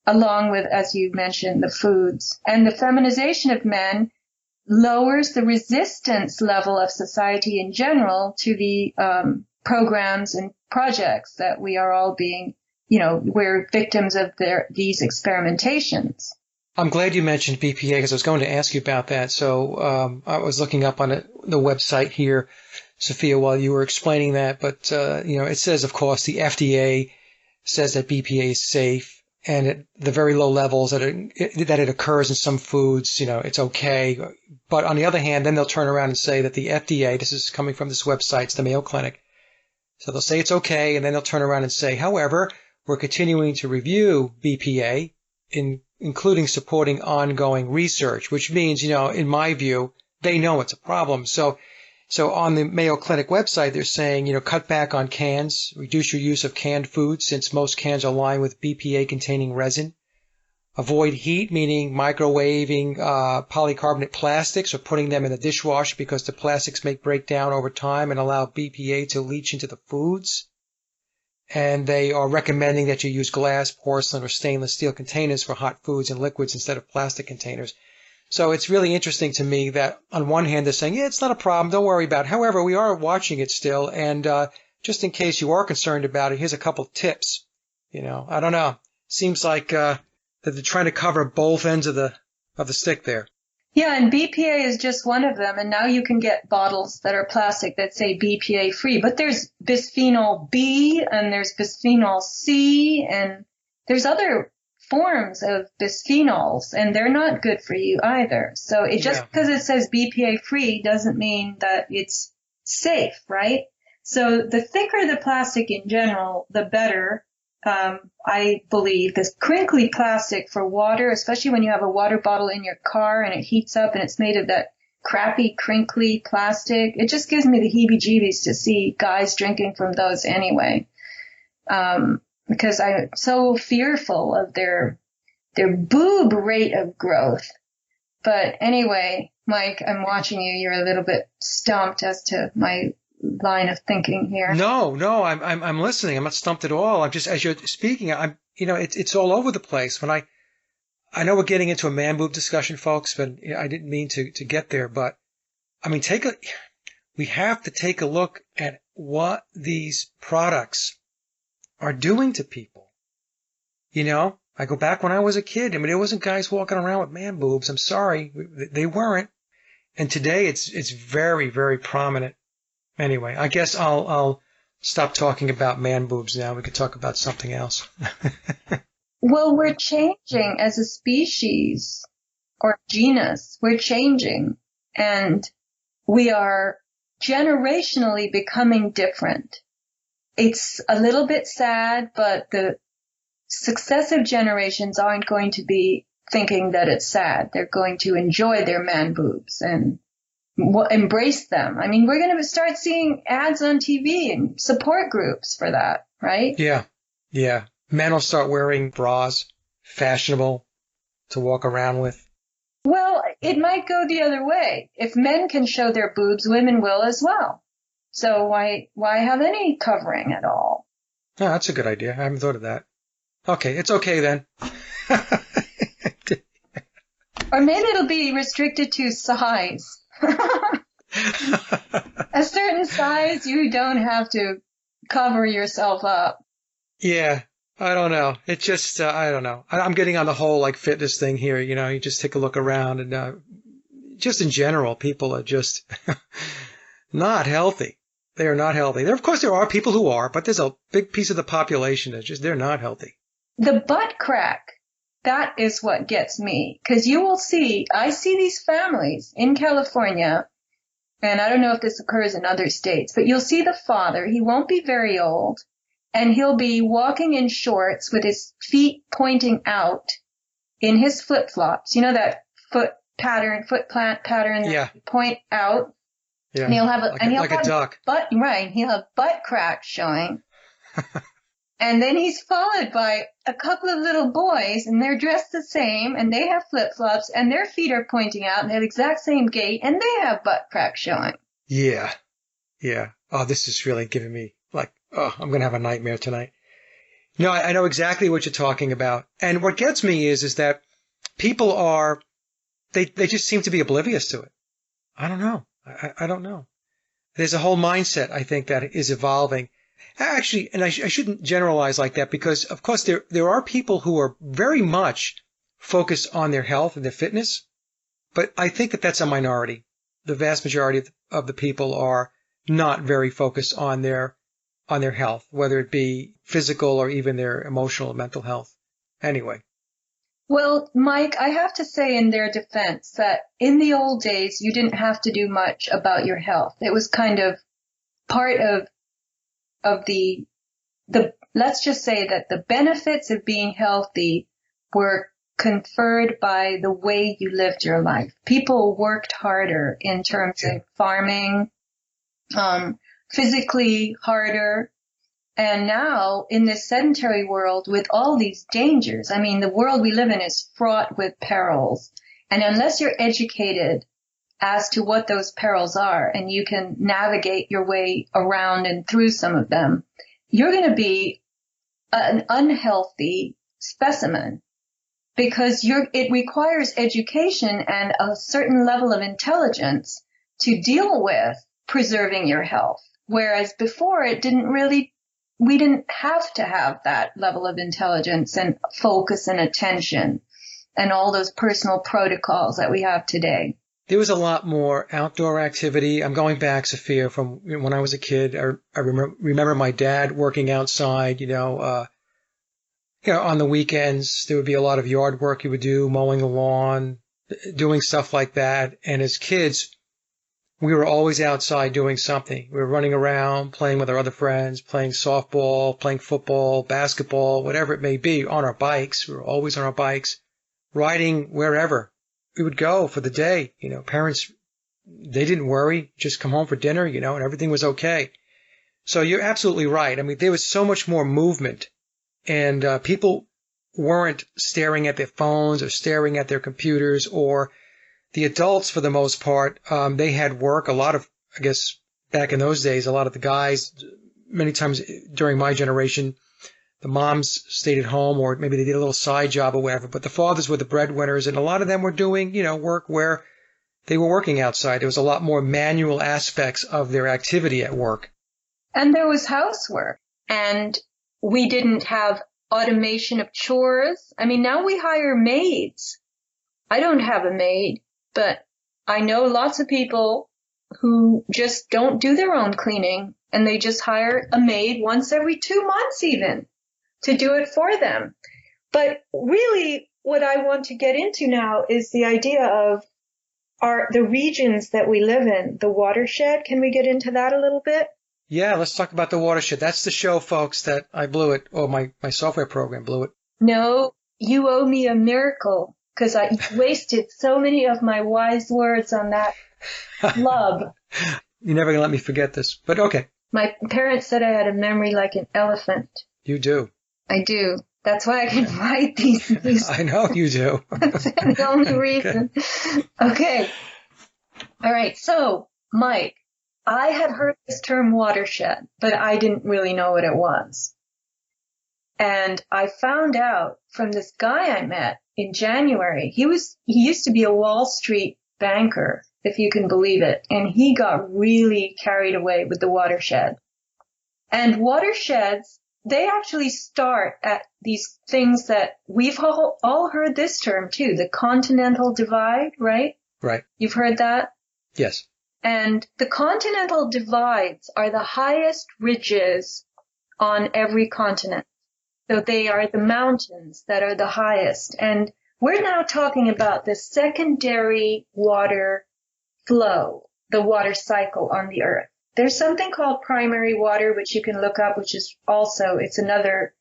along with, as you mentioned, the foods. And the feminization of men lowers the resistance level of society in general to the programs and projects that we are all being, we're victims of these experimentations. I'm glad you mentioned BPA because I was going to ask you about that. So I was looking up on the website here, Sophia, while you were explaining that. But, it says, of course, the FDA says that BPA is safe. And at the very low levels that it occurs in some foods, it's okay. But on the other hand, then they'll turn around and say that the FDA, this is coming from this website, it's the Mayo Clinic. So they'll say it's okay, and then they'll turn around and say, however, we're continuing to review BPA, including supporting ongoing research, which means, in my view, they know it's a problem. So on the Mayo Clinic website, they're saying, cut back on cans, reduce your use of canned foods since most cans are lined with BPA-containing resin. Avoid heat, meaning microwaving polycarbonate plastics or putting them in the dishwasher because the plastics may break down over time and allow BPA to leach into the foods. And they are recommending that you use glass, porcelain, or stainless steel containers for hot foods and liquids instead of plastic containers. So it's really interesting to me that on one hand they're saying, yeah, it's not a problem, don't worry about it. However, we are watching it still, and just in case you are concerned about it, here's a couple of tips. I don't know. Seems like that they're trying to cover both ends of the stick there. Yeah, and BPA is just one of them, and now you can get bottles that are plastic that say BPA free, but there's bisphenol B, and there's bisphenol C, and there's other forms of bisphenols, and they're not good for you either. So because it says BPA free doesn't mean that it's safe, right? So the thicker the plastic in general, the better. I believe this crinkly plastic for water, especially when you have a water bottle in your car and it heats up and it's made of that crappy crinkly plastic. It just gives me the heebie-jeebies to see guys drinking from those anyway. Because I'm so fearful of their boob rate of growth. But anyway, Mike, I'm watching you. You're a little bit stumped as to my line of thinking here. No, I'm listening. I'm not stumped at all. I'm just, as you're speaking, it's all over the place. I know we're getting into a man boob discussion, folks, but I didn't mean to get there. But I mean, we have to take a look at what these products are doing to people. I go back when I was a kid. I mean, there wasn't guys walking around with man boobs. I'm sorry, they weren't. And today it's very, very prominent. Anyway, I guess I'll stop talking about man boobs now. We could talk about something else. Well, we're changing as a species or genus. We're changing, and we are generationally becoming different. It's a little bit sad, but the successive generations aren't going to be thinking that it's sad. They're going to enjoy their man boobs and embrace them. I mean, we're going to start seeing ads on TV and support groups for that, right? Yeah. Men will start wearing bras, fashionable to walk around with. Well, it might go the other way. If men can show their boobs, women will as well. So why have any covering at all? Oh, that's a good idea. I haven't thought of that. Okay, it's okay then. Or maybe it'll be restricted to size. A certain size, you don't have to cover yourself up. Yeah, I don't know. It just, I don't know. I'm getting on the whole like fitness thing here. You just take a look around and just in general, people are just not healthy. They are not healthy. Of course, there are people who are, but there's a big piece of the population that they're not healthy. The butt crack, that is what gets me. Because I see these families in California, and I don't know if this occurs in other states, but you'll see the father, he won't be very old, and he'll be walking in shorts with his feet pointing out in his flip-flops. You know that foot plant pattern that point out? Yeah, and he'll have a duck. He'll have butt crack showing. And then he's followed by a couple of little boys, and they're dressed the same, and they have flip-flops, and their feet are pointing out, and they have the exact same gait, and they have butt crack showing. Yeah. Oh, this is really giving me I'm going to have a nightmare tonight. No, I know exactly what you're talking about. And what gets me is that people they just seem to be oblivious to it. I don't know. I don't know. There's a whole mindset, I think, that is evolving. Actually, and I shouldn't generalize like that because, of course, there are people who are very much focused on their health and their fitness, but I think that's a minority. The vast majority of the people are not very focused on their health, whether it be physical or even their emotional or mental health. Anyway. Well, Mike, I have to say in their defense that in the old days, you didn't have to do much about your health. It was kind of part of the let's just say that the benefits of being healthy were conferred by the way you lived your life. People worked harder in terms of farming, physically harder. And now in this sedentary world with all these dangers, I mean, the world we live in is fraught with perils. And unless you're educated as to what those perils are and you can navigate your way around and through some of them, you're going to be an unhealthy specimen because it requires education and a certain level of intelligence to deal with preserving your health. Whereas before we didn't have to have that level of intelligence and focus and attention and all those personal protocols that we have today. There was a lot more outdoor activity. I'm going back, Sophia, from when I was a kid. I remember my dad working outside, on the weekends. There would be a lot of yard work he would do, mowing the lawn, doing stuff like that. And as kids, we were always outside doing something. We were running around, playing with our other friends, playing softball, playing football, basketball, whatever it may be, on our bikes. We were always on our bikes, riding wherever. We would go for the day. Parents, they didn't worry, just come home for dinner, and everything was okay. So you're absolutely right. I mean, there was so much more movement, and people weren't staring at their phones or staring at their computers, or the adults, for the most part, they had work. A lot of, I guess, back in those days, a lot of the guys, many times during my generation, the moms stayed at home, or maybe they did a little side job or whatever, but the fathers were the breadwinners, and a lot of them were doing, work where they were working outside. There was a lot more manual aspects of their activity at work. And there was housework, and we didn't have automation of chores. I mean, now we hire maids. I don't have a maid, but I know lots of people who just don't do their own cleaning, and they just hire a maid once every 2 months even to do it for them. But really, what I want to get into now is the idea of the regions that we live in, the watershed. Can we get into that a little bit? Yeah, let's talk about the watershed. That's the show, folks, that I blew it, or my software program blew it. No, you owe me a miracle, because I wasted so many of my wise words on that flub. You're never going to let me forget this, but okay. My parents said I had a memory like an elephant. You do. I do. That's why I can write these. I know you do. That's the only reason. Okay. All right. So, Mike, I had heard this term watershed, but I didn't really know what it was. And I found out from this guy I met in January. He used to be a Wall Street banker, if you can believe it. And he got really carried away with the watershed. And watersheds, they actually start at these things that we've all heard this term too, the continental divide, right? Right. You've heard that? Yes. And the continental divides are the highest ridges on every continent. So they are the mountains that are the highest. And we're now talking about the secondary water flow, the water cycle on the earth. There's something called primary water, which you can look up, which is also, it's another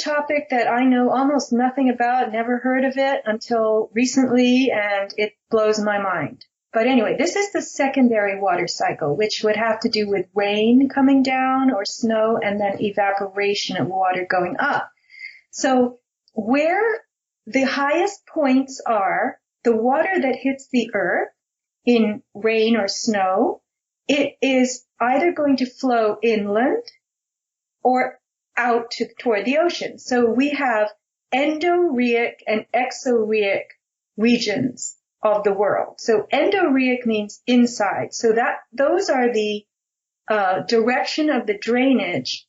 topic that I know almost nothing about, never heard of it until recently, and it blows my mind. But anyway, this is the secondary water cycle, which would have to do with rain coming down or snow and then evaporation of water going up. So where the highest points are, the water that hits the earth in rain or snow, it is either going to flow inland or out toward the ocean. So we have endorheic and exorheic regions of the world. So endorheic means inside. So those are the direction of the drainage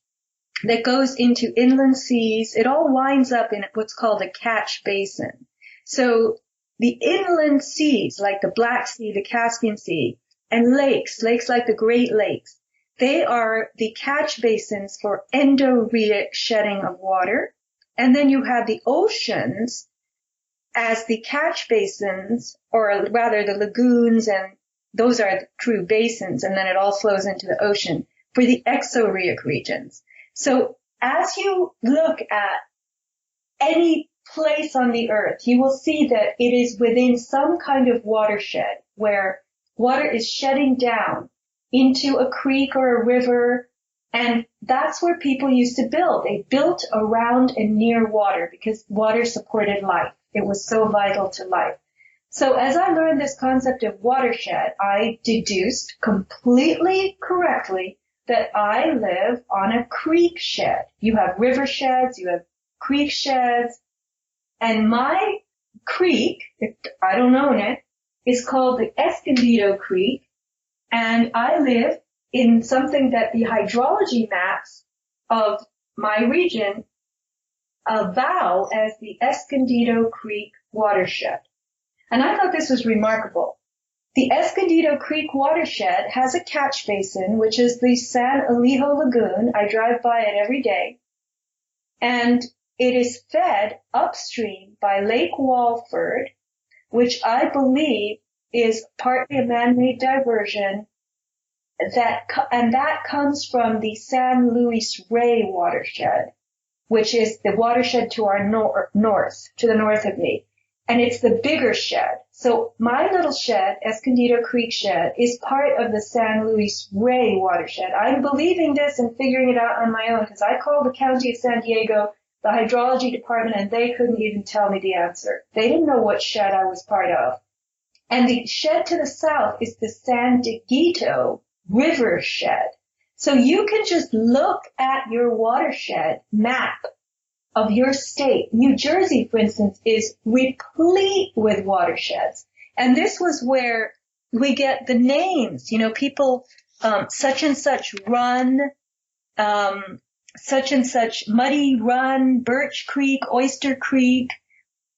that goes into inland seas. It all winds up in what's called a catch basin. So the inland seas, like the Black Sea, the Caspian Sea, and lakes like the Great Lakes, they are the catch basins for endorheic shedding of water. And then you have the oceans as the catch basins, or rather the lagoons, and those are the true basins, and then it all flows into the ocean for the exorheic regions. So as you look at any place on the earth, you will see that it is within some kind of watershed where water is shedding down into a creek or a river, and that's where people used to build. They built around and near water because water supported life. It was so vital to life. So as I learned this concept of watershed, I deduced completely correctly that I live on a creek shed. You have river sheds, you have creek sheds, and my creek, I don't own it, is called the Escondido Creek, and I live in something that the hydrology maps of my region vow as the Escondido Creek watershed. And I thought this was remarkable. The Escondido Creek watershed has a catch basin, which is the San Elijo Lagoon. I drive by it every day. And it is fed upstream by Lake Walford, which I believe is partly a man-made diversion that comes from the San Luis Rey watershed, which is the watershed to our north, to the north of me. And it's the bigger shed. So my little shed, Escondido Creek shed, is part of the San Luis Rey watershed. I'm believing this and figuring it out on my own because I called the County of San Diego, the hydrology department, and they couldn't even tell me the answer. They didn't know what shed I was part of. And the shed to the south is the San Dieguito River shed. So you can just look at your watershed map of your state. New Jersey, for instance, is replete with watersheds. And this was where we get the names, people, such and such run, such and such Muddy Run, Birch Creek, Oyster Creek,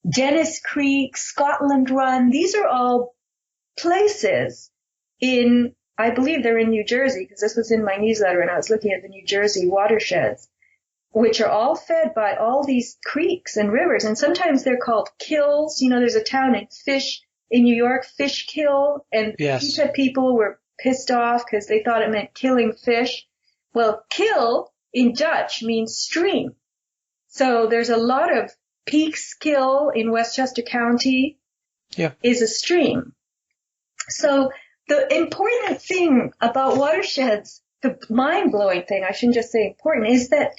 Dennis Creek, Scotland Run. These are all places I believe they're in New Jersey because this was in my newsletter and I was looking at the New Jersey watersheds, which are all fed by all these creeks and rivers. And sometimes they're called kills. There's a town in New York, Fishkill, and yes. People were pissed off because they thought it meant killing fish. Well, kill in Dutch means stream. So there's a lot of Peekskill in Westchester County is a stream. So the important thing about watersheds, the mind-blowing thing, I shouldn't just say important, is that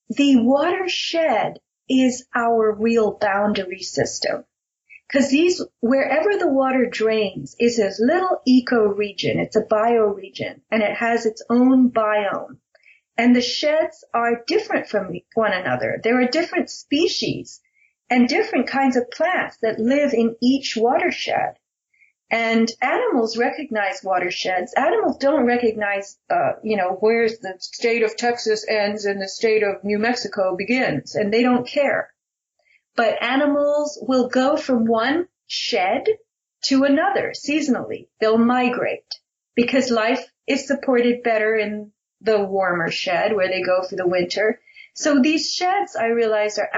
the watershed is our real boundary system. Because wherever the water drains is a little ecoregion. It's a bioregion, and it has its own biome. And the sheds are different from one another. There are different species and different kinds of plants that live in each watershed. And animals recognize watersheds. Animals don't recognize, where's the state of Texas ends and the state of New Mexico begins, and they don't care. But animals will go from one shed to another seasonally. They'll migrate because life is supported better in the warmer shed where they go for the winter. So these sheds, I realize, are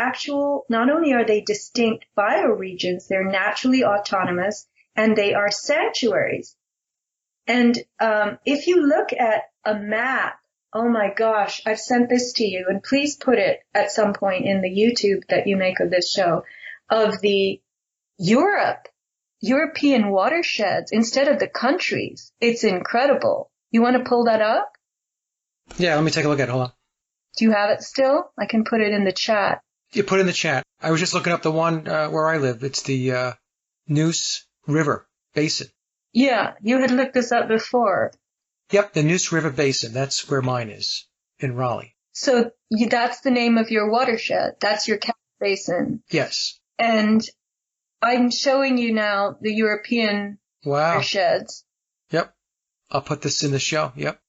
not only are they distinct bioregions, they're naturally autonomous, and they are sanctuaries. And if you look at a map, oh my gosh, I've sent this to you, and please put it at some point in the YouTube that you make of this show, of the European watersheds instead of the countries. It's incredible. You want to pull that up? Yeah, let me take a look at it. Hold on. Do you have it still? I can put it in the chat. You put it in the chat. I was just looking up the one where I live. It's the Neuse River Basin. Yeah, you had looked this up before. Yep, the Neuse River Basin. That's where mine is, in Raleigh. So that's the name of your watershed. That's your catch basin. Yes. And I'm showing you now the European watersheds. Yep. I'll put this in the show. Yep.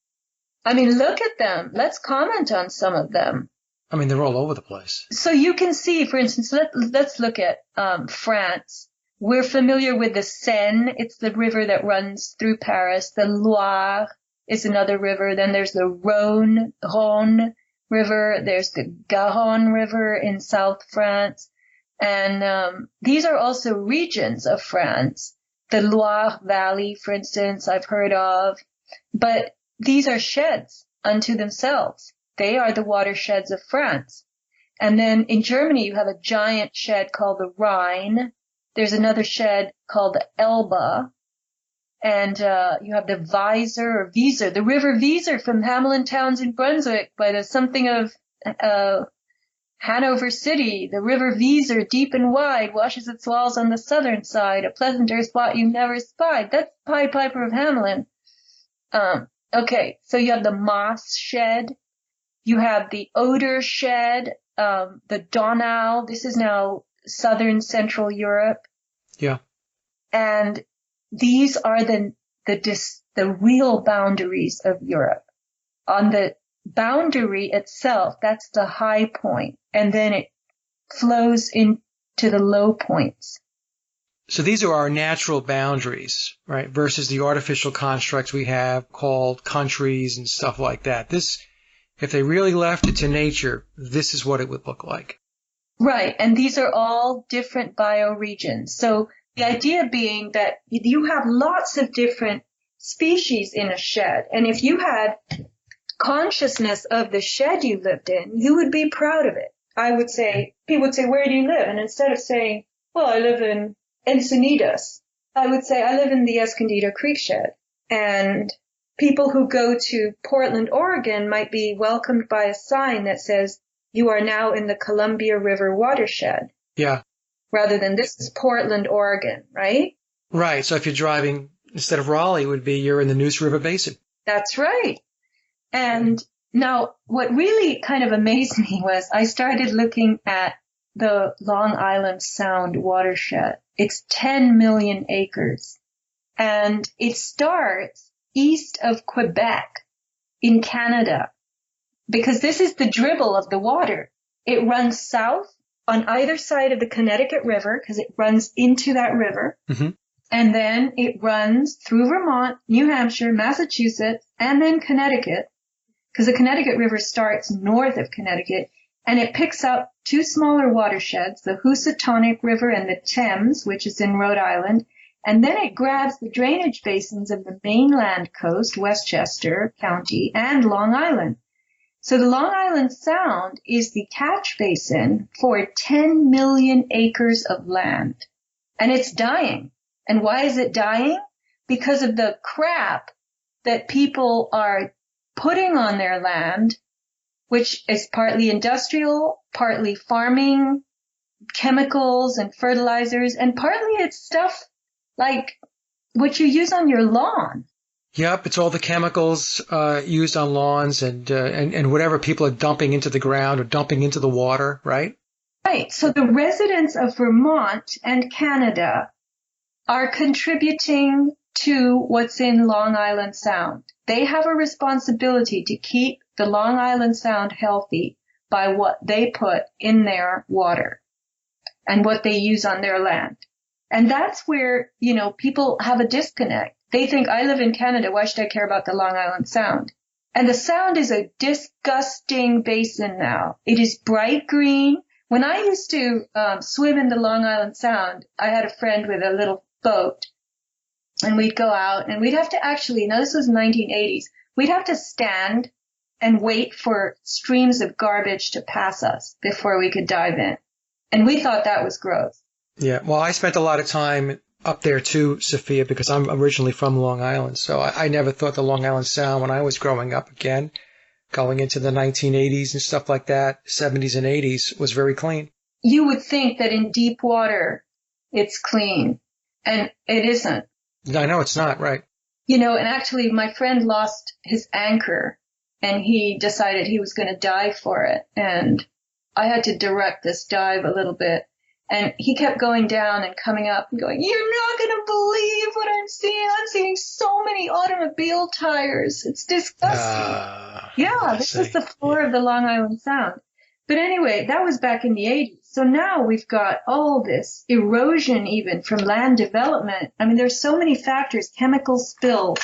I mean, look at them. Let's comment on some of them. I mean, they're all over the place. So you can see, for instance, let's look at France. We're familiar with the Seine. It's the river that runs through Paris. The Loire is another river. Then there's the Rhone River. There's the Garonne River in South France. And these are also regions of France. The Loire Valley, for instance, I've heard of. But these are sheds unto themselves. They are the watersheds of France. And then in Germany, you have a giant shed called the Rhine. There's another shed called the Elbe. And you have the Weser, the River Weser from Hamelin Towns in Brunswick by the something of Hanover City. The River Weser, deep and wide, washes its walls on the southern side, a pleasanter spot you never spied. That's Pied Piper of Hamelin. Okay, so you have the Maas shed. You have the Oder shed, the Donau. This is now southern Central Europe. Yeah. And these are the real boundaries of Europe. On the boundary itself, that's the high point, and then it flows into the low points. So these are our natural boundaries, right, versus the artificial constructs we have called countries and stuff like that. This, if they really left it to nature, this is what it would look like. Right, and these are all different bioregions. So The idea being that you have lots of different species in a shed. And if you had consciousness of the shed you lived in, you would be proud of it. People would say, where do you live? And instead of saying, well, I live in Encinitas, I would say, I live in the Escondido Creek shed. And people who go to Portland, Oregon might be welcomed by a sign that says, you are now in the Columbia River watershed. Yeah. Rather than this is Portland, Oregon, right? Right. So if you're driving, instead of Raleigh, it would be you're in the Neuse River Basin. That's right. And now what really kind of amazed me was I started looking at the Long Island Sound watershed. It's 10 million acres. And it starts east of Quebec in Canada, because this is the dribble of the water. It runs south on either side of the Connecticut River, because it runs into that river. Mm-hmm. And then it runs through Vermont, New Hampshire, Massachusetts, and then Connecticut, because the Connecticut River starts north of Connecticut, and it picks up two smaller watersheds, the Housatonic River and the Thames, which is in Rhode Island. And then it grabs the drainage basins of the mainland coast, Westchester County, and Long Island. So the Long Island Sound is the catch basin for 10 million acres of land. And it's dying. And why is it dying? Because of the crap that people are putting on their land, which is partly industrial, partly farming, chemicals and fertilizers, and partly it's stuff like what you use on your lawn. Yep, it's all the chemicals used on lawns and whatever people are dumping into the ground or dumping into the water, right? Right. So the residents of Vermont and Canada are contributing to what's in Long Island Sound. They have a responsibility to keep the Long Island Sound healthy by what they put in their water and what they use on their land. And that's where, people have a disconnect. They think, I live in Canada, why should I care about the Long Island Sound? And the Sound is a disgusting basin now. It is bright green. When I used to swim in the Long Island Sound, I had a friend with a little boat, and we'd go out, and we'd have to now this was 1980s, we'd have to stand and wait for streams of garbage to pass us before we could dive in. And we thought that was gross. Yeah, well, I spent a lot of time up there too, Sophia, because I'm originally from Long Island. So I never thought the Long Island Sound when I was growing up, again, going into the 1980s and stuff like that, 70s and 80s, was very clean. You would think that in deep water, it's clean. And it isn't. I know it's not, right. And actually my friend lost his anchor and he decided he was going to dive for it. And I had to direct this dive a little bit. And he kept going down and coming up and going, you're not going to believe what I'm seeing. I'm seeing so many automobile tires. It's disgusting. This is the floor of the Long Island Sound. But anyway, that was back in the 80s. So now we've got all this erosion even from land development. I mean, there's so many factors, chemical spills.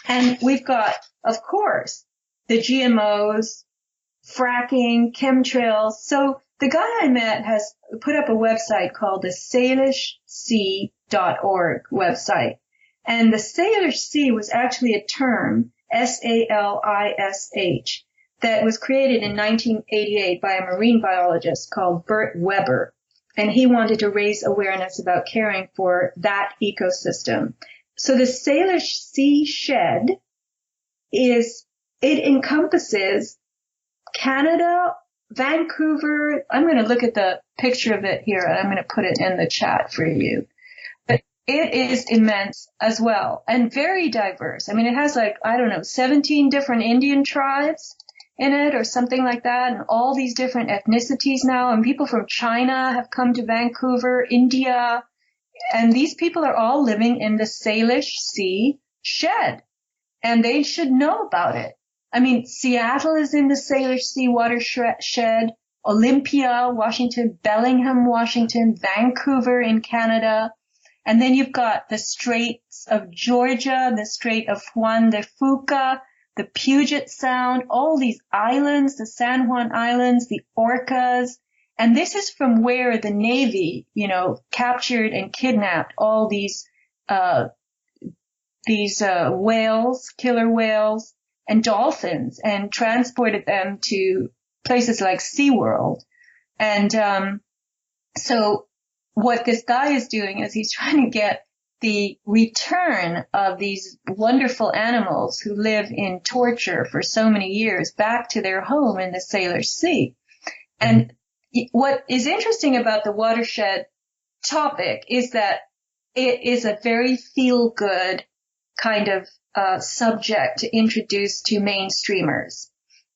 And we've got, of course, the GMOs, fracking, chemtrails. So the guy I met has put up a website called the SalishSea.org website. And the Salish Sea was actually a term, SALISH, that was created in 1988 by a marine biologist called Bert Weber. And he wanted to raise awareness about caring for that ecosystem. So the Salish Sea Shed it encompasses Canada, Vancouver. I'm going to look at the picture of it here and I'm going to put it in the chat for you. But it is immense as well and very diverse. I mean, it has 17 different Indian tribes in it or something like that, and all these different ethnicities now, and people from China have come to Vancouver, India, and these people are all living in the Salish Sea Shed, and they should know about it. I mean, Seattle is in the Salish Sea watershed, Olympia, Washington, Bellingham, Washington, Vancouver in Canada, and then you've got the Straits of Georgia, the Strait of Juan de Fuca, the Puget Sound, all these islands, the San Juan Islands, the Orcas, And this is from where the Navy, captured and kidnapped all these whales, killer whales, and dolphins, and transported them to places like SeaWorld. And so what this guy is doing is he's trying to get the return of these wonderful animals who live in torture for so many years back to their home in the Salish Sea. And what is interesting about the watershed topic is that it is a very feel-good kind of subject to introduce to mainstreamers.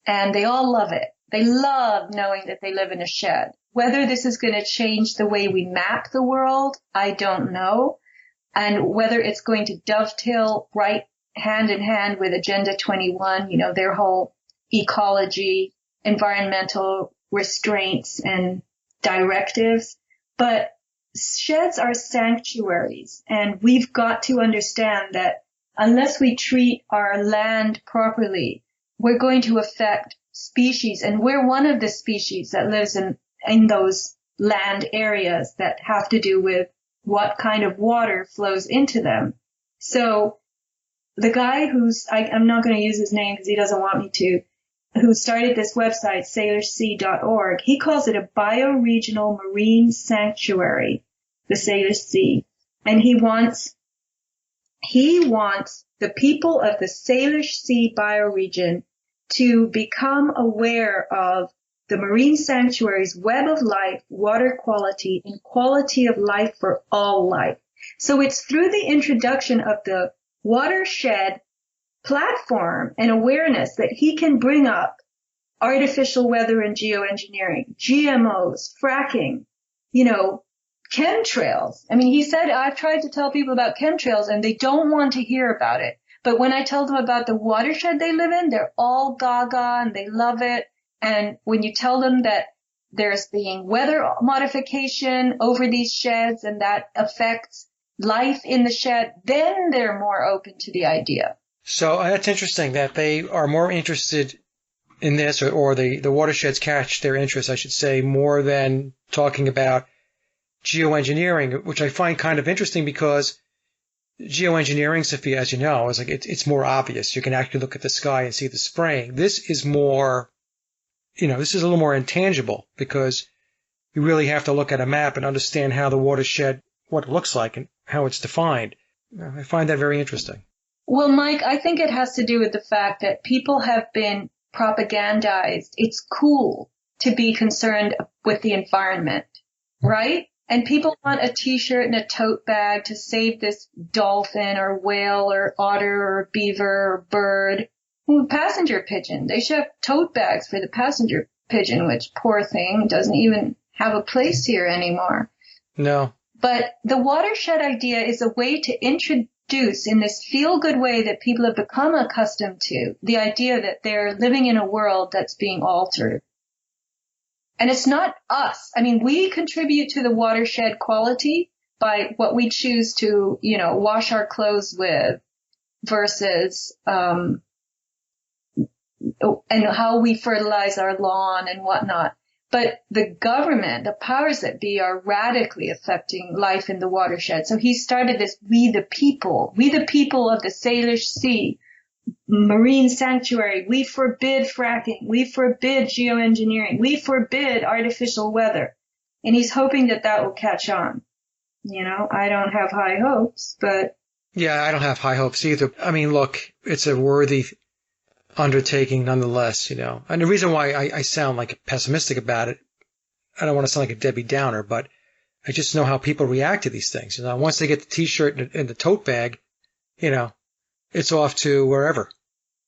And they all love it. They love knowing that they live in a shed. Whether this is going to change the way we map the world, I don't know. And whether it's going to dovetail right hand in hand with Agenda 21, their whole ecology, environmental restraints and directives. But sheds are sanctuaries, and we've got to understand that unless we treat our land properly, we're going to affect species, and we're one of the species that lives in those land areas that have to do with what kind of water flows into them. So the guy I'm not going to use his name because he doesn't want me to, who started this website, salishsea.org, he calls it a bioregional marine sanctuary, the Salish Sea. And he wants the people of the Salish Sea bioregion to become aware of the marine sanctuary's web of life, water quality, and quality of life for all life. So it's through the introduction of the watershed platform and awareness that he can bring up artificial weather and geoengineering, GMOs, fracking, chemtrails. I mean, he said, I've tried to tell people about chemtrails and they don't want to hear about it. But when I tell them about the watershed they live in, they're all gaga and they love it. And when you tell them that there's being weather modification over these sheds and that affects life in the shed, then they're more open to the idea. So that's interesting that they are more interested in this, or the watersheds catch their interest, I should say, more than talking about geoengineering, which I find kind of interesting because geoengineering, Sophia, as you know, is it's more obvious. You can actually look at the sky and see the spraying. This is more, this is a little more intangible because you really have to look at a map and understand how the watershed, what it looks like and how it's defined. I find that very interesting. Well, Mike, I think it has to do with the fact that people have been propagandized. It's cool to be concerned with the environment, right? And people want a T-shirt and a tote bag to save this dolphin or whale or otter or beaver or bird. Passenger pigeon. They should have tote bags for the passenger pigeon, which, poor thing, doesn't even have a place here anymore. No. But the watershed idea is a way to introduce in this feel-good way that people have become accustomed to, the idea that they're living in a world that's being altered. And it's not us. I mean, we contribute to the watershed quality by what we choose to, wash our clothes with versus, and how we fertilize our lawn and whatnot. But the government, the powers that be, are radically affecting life in the watershed. So he started this we the people of the Salish Sea marine sanctuary. We forbid fracking. We forbid geoengineering. We forbid artificial weather. And he's hoping that will catch on. I don't have high hopes, but. Yeah, I don't have high hopes either. I mean, look, it's a worthy undertaking nonetheless, And the reason why I sound pessimistic about it, I don't want to sound like a Debbie Downer, but I just know how people react to these things. Once they get the T-shirt and the tote bag, it's off to wherever,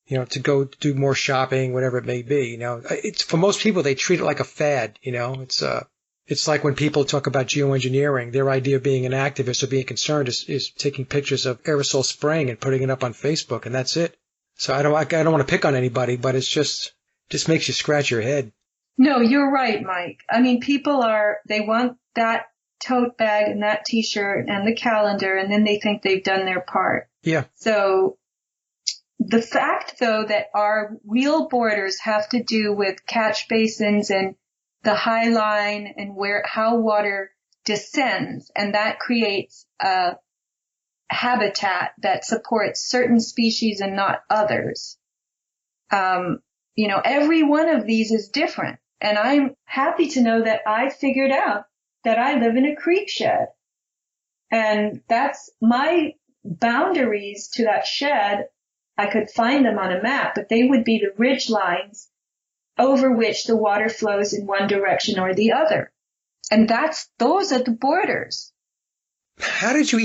to go do more shopping, whatever it may be. It's for most people, they treat it like a fad. It's like when people talk about geoengineering, their idea of being an activist or being concerned is taking pictures of aerosol spraying and putting it up on Facebook, and that's it. So I don't want to pick on anybody, but it's just makes you scratch your head. No, you're right, Mike. I mean, they want that tote bag and that T-shirt and the calendar, and then they think they've done their part. Yeah. So the fact, though, that our real borders have to do with catch basins and the high line and how water descends, and that creates a habitat that supports certain species and not others. Every one of these is different. And I'm happy to know that I figured out that I live in a creek shed. And that's my boundaries to that shed. I could find them on a map, but they would be the ridge lines over which the water flows in one direction or the other. And those are the borders. How did you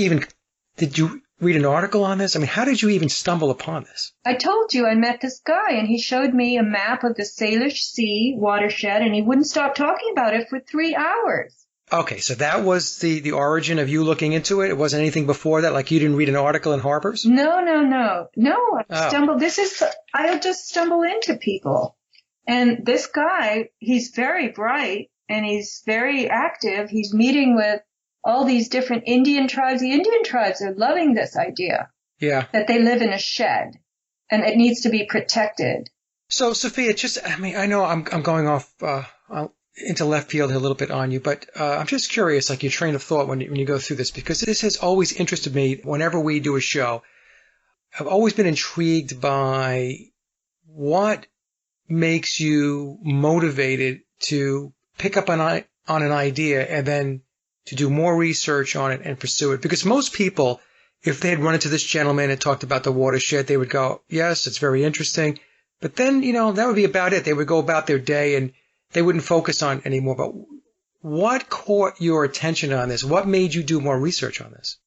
read an article on this? I mean, how did you even stumble upon this? I told you I met this guy, and he showed me a map of the Salish Sea watershed, and he wouldn't stop talking about it for 3 hours. Okay, so that was the origin of you looking into it? It wasn't anything before that? Like you didn't read an article in Harper's? No. I'll just stumble into people. And this guy, he's very bright, and he's very active. He's meeting with all these different Indian tribes. The Indian tribes are loving this idea. Yeah. That they live in a shed and it needs to be protected. So, Sophia, I know I'm going off into left field a little bit on you, but I'm just curious, like your train of thought when you go through this, because this has always interested me whenever we do a show. I've always been intrigued by what makes you motivated to pick up on an idea and then to do more research on it and pursue it. Because most people, if they had run into this gentleman and talked about the watershed, they would go, yes, it's very interesting. But then, that would be about it. They would go about their day and they wouldn't focus on it anymore. But what caught your attention on this? What made you do more research on this?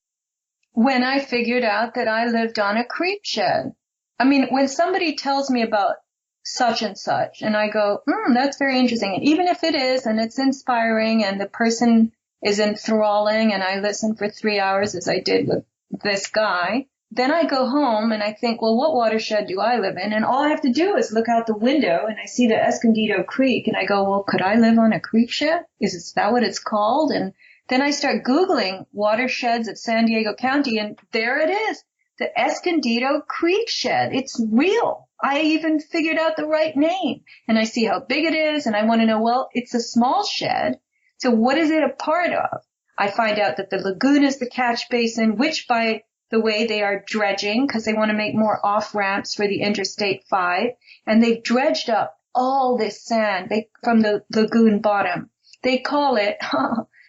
When I figured out that I lived on a creek shed. I mean, when somebody tells me about such and such, and I go, that's very interesting. And even if it is, and it's inspiring, and the person is enthralling, and I listen for 3 hours as I did with this guy, then I go home and I think, well, what watershed do I live in? And all I have to do is look out the window and I see the Escondido Creek and I go, well, could I live on a creek shed? Is that what it's called? And then I start Googling watersheds of San Diego County, and there it is, the Escondido Creek Shed. It's real. I even figured out the right name. And I see how big it is, and I want to know, well, it's a small shed, so what is it a part of? I find out that the lagoon is the catch basin, which, by the way, they are dredging because they want to make more off-ramps for the Interstate 5, and they've dredged up all this sand from the lagoon bottom. They call it,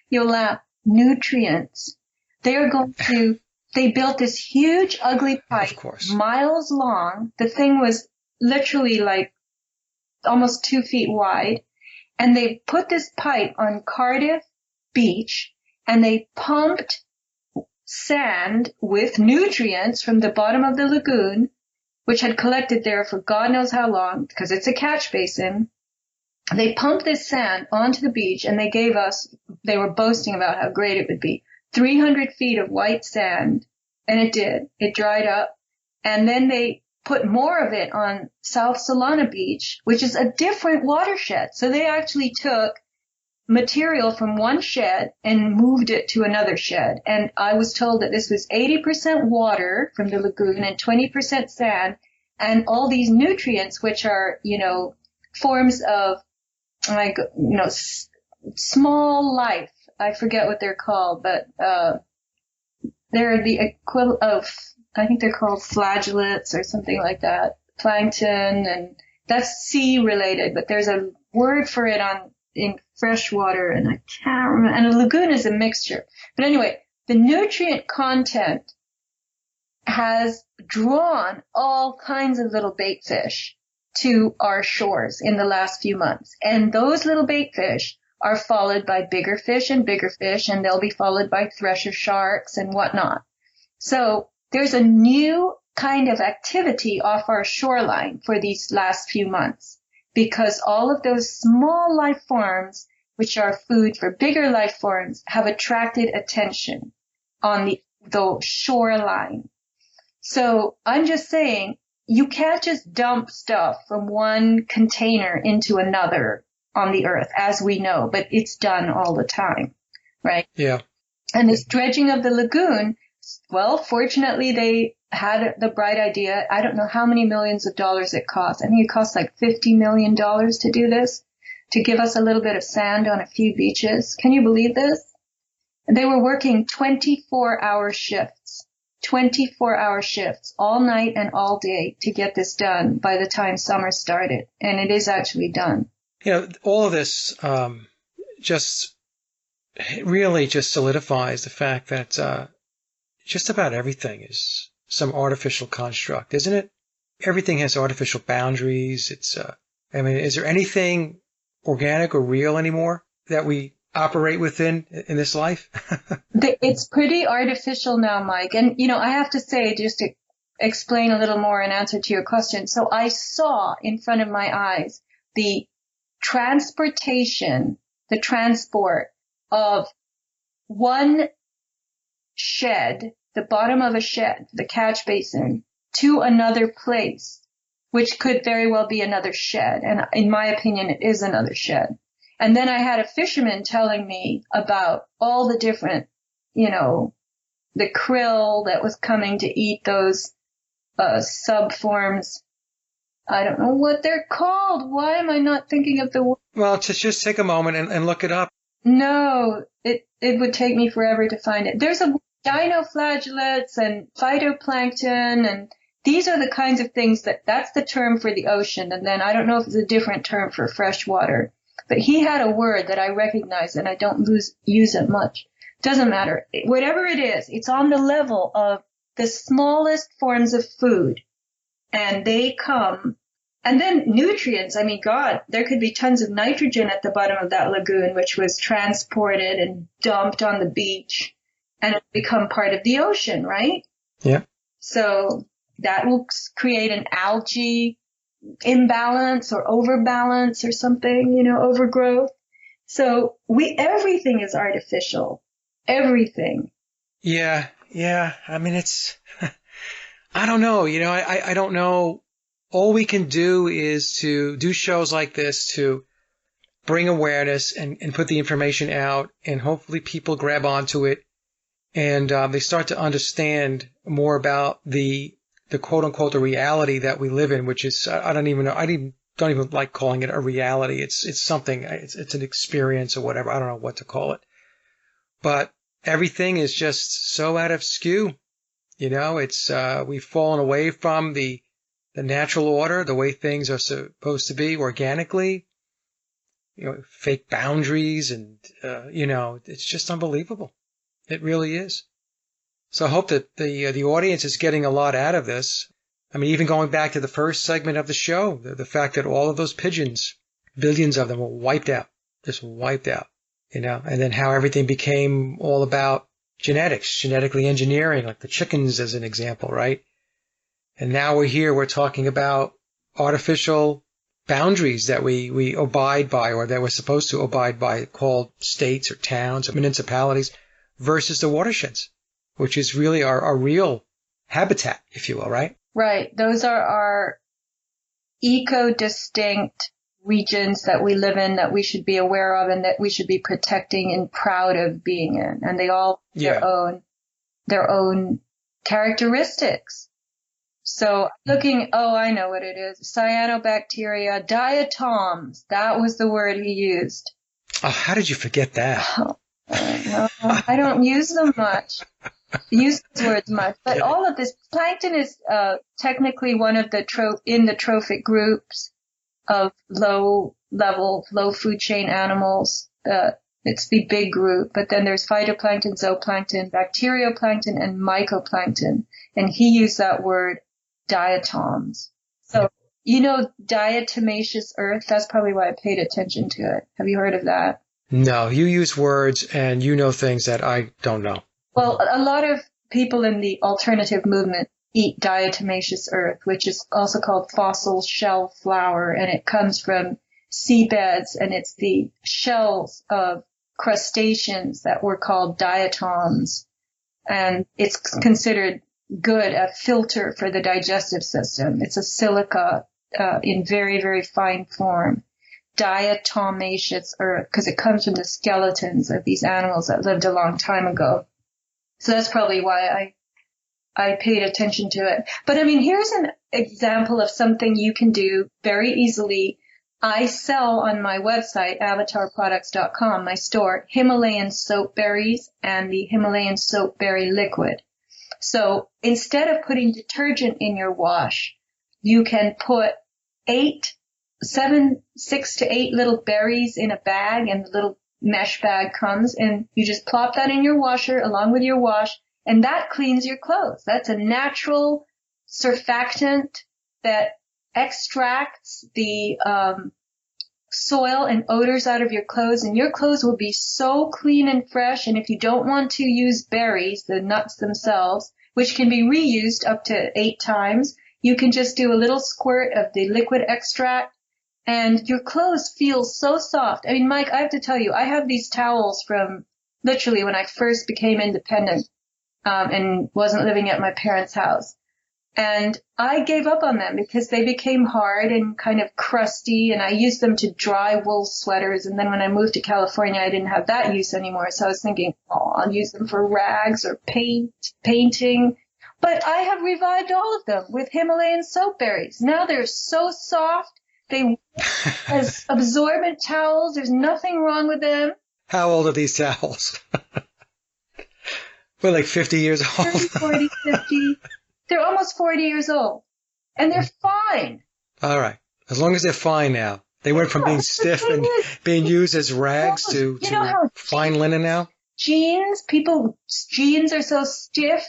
you'll laugh, nutrients. They built this huge, ugly pipe, miles long. The thing was literally like almost 2 feet wide. And they put this pipe on Cardiff Beach, and they pumped sand with nutrients from the bottom of the lagoon, which had collected there for God knows how long, because it's a catch basin. They pumped this sand onto the beach, and they were boasting about how great it would be, 300 feet of white sand, and it did. It dried up, and then they put more of it on South Solana Beach, which is a different watershed. So they actually took material from one shed and moved it to another shed. And I was told that this was 80% water from the lagoon and 20% sand, and all these nutrients, which are, forms of, small life. I forget what they're called, but they're the equivalent of, I think they're called flagellates or something like that, plankton, and that's sea related, but there's a word for it in fresh water, and I can't remember, and a lagoon is a mixture. But anyway, the nutrient content has drawn all kinds of little bait fish to our shores in the last few months. And those little bait fish are followed by bigger fish, and they'll be followed by thresher sharks and whatnot. So there's a new kind of activity off our shoreline for these last few months, because all of those small life forms, which are food for bigger life forms, have attracted attention on the shoreline. So I'm just saying, you can't just dump stuff from one container into another on the earth, as we know, but it's done all the time, right? Yeah. And this dredging of the lagoon, well, fortunately, they had the bright idea. I don't know how many millions of dollars it cost. I think it cost like $50 million to do this. to give us a little bit of sand on a few beaches. Can you believe this? And they were working 24-hour shifts, 24-hour shifts all night and all day to get this done by the time summer started. And it is actually done. All of this just really just solidifies the fact that just about everything is some artificial construct, isn't it? Everything has artificial boundaries. Is there anything organic or real anymore that we operate within in this life? It's pretty artificial now, Mike. And, I have to say, just to explain a little more in answer to your question. So I saw in front of my eyes the transport of one shed, the bottom of a shed, the catch basin, to another place, which could very well be another shed. And in my opinion, it is another shed. And then I had a fisherman telling me about all the different, the krill that was coming to eat those subforms. I don't know what they're called. Why am I not thinking of the word? Well, just take a moment and look it up. No, it would take me forever to find it. There's a dinoflagellates and phytoplankton, and these are the kinds of things that's the term for the ocean. And then I don't know if it's a different term for freshwater, but he had a word that I recognize and I don't use it much. Doesn't matter. Whatever it is, it's on the level of the smallest forms of food, and they come. And then nutrients. I mean, God, there could be tons of nitrogen at the bottom of that lagoon, which was transported and dumped on the beach and it's become part of the ocean, right? Yeah. So that will create an algae imbalance or overbalance or something, overgrowth. So everything is artificial. Everything. Yeah. I mean, I don't know. I don't know. All we can do is to do shows like this to bring awareness and put the information out, and hopefully people grab onto it and they start to understand more about the quote unquote the reality that we live in, which is I don't even know. Don't even like calling it a reality. It's something. It's an experience or whatever. I don't know what to call it. But everything is just so out of skew. We've fallen away from the natural order, the way things are supposed to be organically, fake boundaries and, it's just unbelievable. It really is. So I hope that the audience is getting a lot out of this. I mean, even going back to the first segment of the show, the fact that all of those pigeons, billions of them were wiped out, just wiped out, and then how everything became all about genetics, genetically engineering, like the chickens as an example, right? And now we're talking about artificial boundaries that we abide by or that we're supposed to abide by, called states or towns or municipalities, versus the watersheds, which is really our real habitat, if you will, right? Right. Those are our eco-distinct regions that we live in, that we should be aware of and that we should be protecting and proud of being in. And they all have their own characteristics. So I know what it is. Cyanobacteria, diatoms. That was the word he used. Oh, how did you forget that? Oh, I don't use them much. Use these words much. But all of this plankton is technically one of the trophic groups of low food chain animals. It's the big group. But then there's phytoplankton, zooplankton, bacterioplankton, and mycoplankton. And he used that word diatoms. So, diatomaceous earth, that's probably why I paid attention to it. Have you heard of that? No, you use words and you know things that I don't know. Well, a lot of people in the alternative movement eat diatomaceous earth, which is also called fossil shell flour, and it comes from seabeds, and it's the shells of crustaceans that were called diatoms, and it's considered good, a filter for the digestive system. It's a silica in very, very fine form. Diatomaceous earth, because it comes from the skeletons of these animals that lived a long time ago. So that's probably why I paid attention to it. But I mean, here's an example of something you can do very easily. I sell on my website, avatarproducts.com, my store, Himalayan soap berries and the Himalayan soap berry liquid. So instead of putting detergent in your wash, you can put 6 to 8 little berries in a bag, and the little mesh bag comes, and you just plop that in your washer along with your wash, and that cleans your clothes. That's a natural surfactant that extracts the soil and odors out of your clothes, and your clothes will be so clean and fresh. And if you don't want to use berries, the nuts themselves, which can be reused up to 8 times, you can just do a little squirt of the liquid extract, and your clothes feel so soft. I mean, Mike, I have to tell you, I have these towels from literally when I first became independent and wasn't living at my parents' house. And I gave up on them because they became hard and kind of crusty, and I used them to dry wool sweaters. And then when I moved to California, I didn't have that use anymore. So I was thinking, I'll use them for rags or painting. But I have revived all of them with Himalayan soap berries. Now they're so soft. They work as absorbent towels. There's nothing wrong with them. How old are these towels? We're like 50 years old. 30, 40, 50. They're almost 40 years old, and they're fine. All right. As long as they're fine now. They went from being stiff and being used as rags to fine linen now. Jeans are so stiff,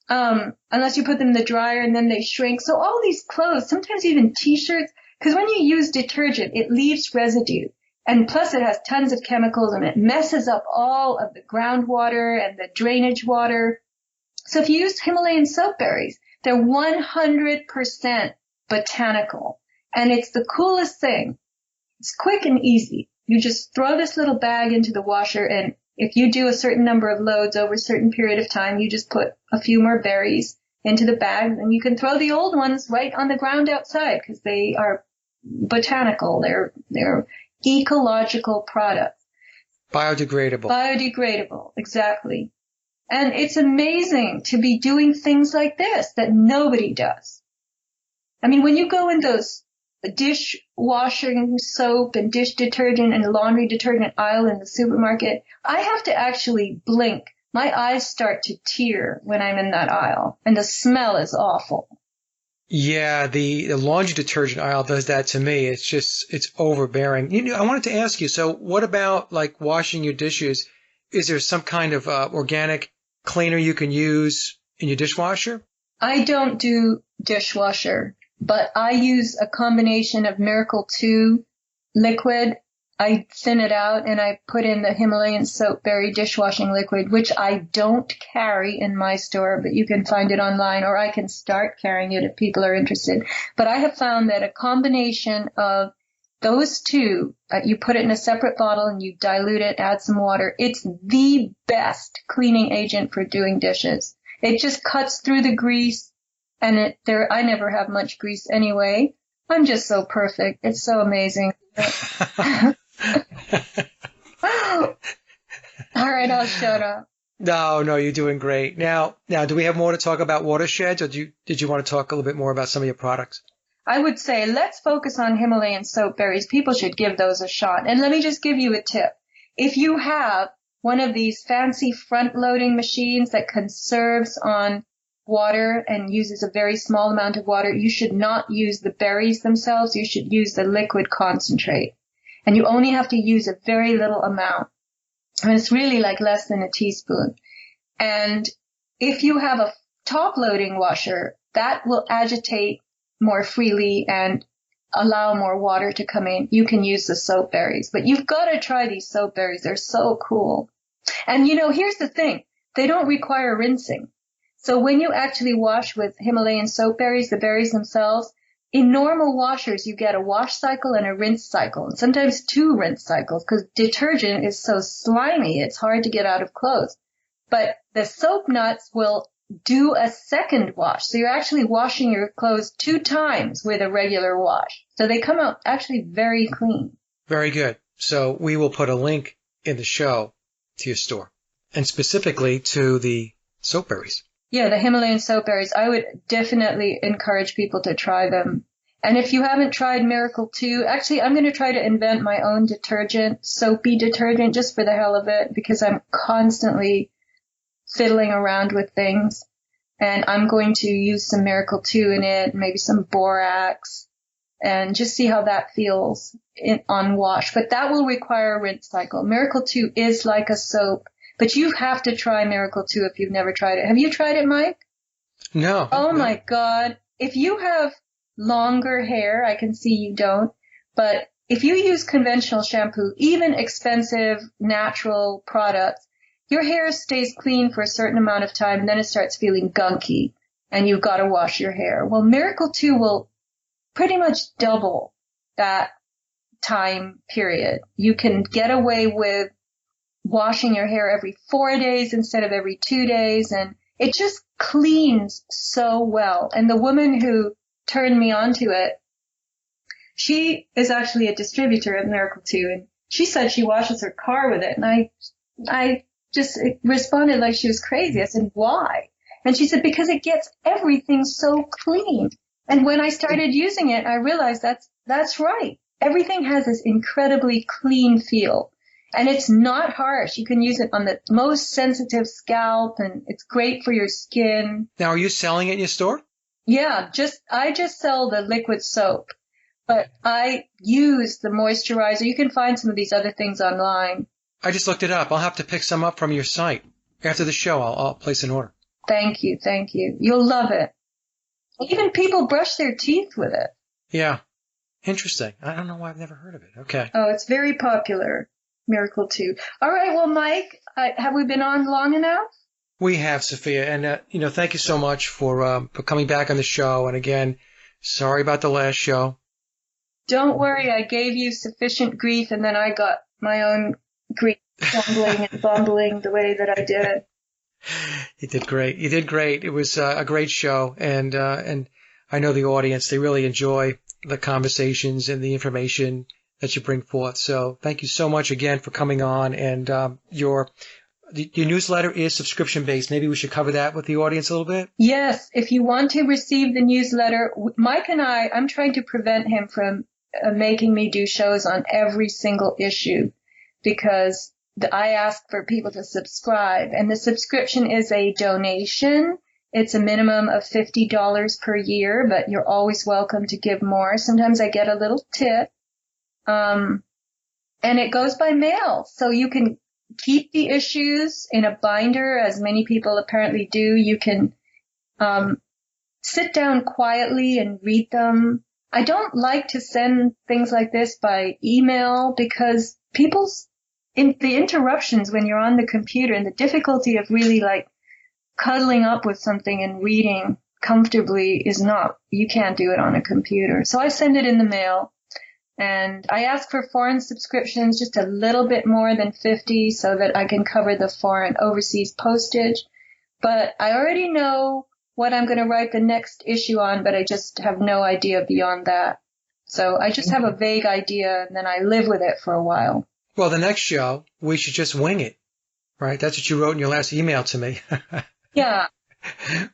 unless you put them in the dryer and then they shrink. So all these clothes, sometimes even T-shirts, because when you use detergent, it leaves residue. And plus it has tons of chemicals, and it messes up all of the groundwater and the drainage water. So if you use Himalayan soap berries, they're 100% botanical. And it's the coolest thing. It's quick and easy. You just throw this little bag into the washer, and if you do a certain number of loads over a certain period of time, you just put a few more berries into the bag, and you can throw the old ones right on the ground outside because they are botanical. They're ecological products. Biodegradable, exactly. And it's amazing to be doing things like this that nobody does. I mean, when you go in those dishwashing soap and dish detergent and laundry detergent aisle in the supermarket, I have to actually blink. My eyes start to tear when I'm in that aisle, and the smell is awful. Yeah, the laundry detergent aisle does that to me. It's overbearing. I wanted to ask you, so what about like washing your dishes? Is there some kind of organic cleaner you can use in your dishwasher? I don't do dishwasher, but I use a combination of Miracle 2 liquid. I thin it out and I put in the Himalayan soap berry dishwashing liquid, which I don't carry in my store, but you can find it online, or I can start carrying it if people are interested. But I have found that a combination of those two, you put it in a separate bottle and you dilute it, add some water. It's the best cleaning agent for doing dishes. It just cuts through the grease, and I never have much grease anyway. I'm just so perfect. It's so amazing. All right, I'll shut up. No, you're doing great. Now, do we have more to talk about Watersheds, or did you want to talk a little bit more about some of your products? I would say let's focus on Himalayan soap berries. People should give those a shot. And let me just give you a tip. If you have one of these fancy front-loading machines that conserves on water and uses a very small amount of water, you should not use the berries themselves. You should use the liquid concentrate. And you only have to use a very little amount. And it's really like less than a teaspoon. And if you have a top-loading washer, that will agitate more freely and allow more water to come in. You can use the soap berries. But you've got to try these soap berries. They're so cool. And, here's the thing. They don't require rinsing. So when you actually wash with Himalayan soap berries, the berries themselves, in normal washers, you get a wash cycle and a rinse cycle, and sometimes 2 rinse cycles, because detergent is so slimy, it's hard to get out of clothes. But the soap nuts will do a second wash. So you're actually washing your clothes 2 times with a regular wash. So they come out actually very clean. Very good. So we will put a link in the show to your store, and specifically to the soap berries. Yeah, the Himalayan soap berries. I would definitely encourage people to try them. And if you haven't tried Miracle 2, actually, I'm going to try to invent my own detergent, soapy detergent, just for the hell of it, because I'm constantly fiddling around with things. And I'm going to use some Miracle 2 in it, maybe some borax, and just see how that feels on wash. But that will require a rinse cycle. Miracle 2 is like a soap, but you have to try Miracle 2 if you've never tried it. Have you tried it, Mike? No. Oh, no. my God. If you have longer hair, I can see you don't, but if you use conventional shampoo, even expensive natural products, your hair stays clean for a certain amount of time, and then it starts feeling gunky, and you've got to wash your hair. Well, Miracle 2 will pretty much double that time period. You can get away with washing your hair every 4 days instead of every 2 days, and it just cleans so well. And the woman who turned me onto it, she is actually a distributor of Miracle 2, and she said she washes her car with it. And I just responded like she was crazy. I said, why? And she said, because it gets everything so clean. And when I started using it, I realized that's right. Everything has this incredibly clean feel. And it's not harsh. You can use it on the most sensitive scalp, and it's great for your skin. Now, are you selling it in your store? Yeah, I just sell the liquid soap, but I use the moisturizer. You can find some of these other things online. I just looked it up. I'll have to pick some up from your site. After the show, I'll place an order. Thank you. You'll love it. Even people brush their teeth with it. Yeah. Interesting. I don't know why I've never heard of it. Okay. Oh, it's very popular. Miracle 2. All right. Well, Mike, have we been on long enough? We have, Sophia, and thank you so much for coming back on the show. And again, sorry about the last show. Don't worry, I gave you sufficient grief, and then I got my own grief, stumbling and bumbling the way that I did. You did great. It was a great show, and I know the audience, they really enjoy the conversations and the information that you bring forth. So thank you so much again for coming on, and your newsletter is subscription-based. Maybe we should cover that with the audience a little bit? Yes. If you want to receive the newsletter, Mike and I'm trying to prevent him from making me do shows on every single issue, because I ask for people to subscribe. And the subscription is a donation. It's a minimum of $50 per year, but you're always welcome to give more. Sometimes I get a little tip. And it goes by mail. So you can keep the issues in a binder, as many people apparently do. You can sit down quietly and read them. I don't like to send things like this by email, because the interruptions when you're on the computer, and the difficulty of really like cuddling up with something and reading comfortably you can't do it on a computer. So I send it in the mail. And I ask for foreign subscriptions, just a little bit more than 50, so that I can cover the foreign overseas postage. But I already know what I'm going to write the next issue on, but I just have no idea beyond that. So I just have a vague idea, and then I live with it for a while. Well, the next show, we should just wing it, right? That's what you wrote in your last email to me. Yeah.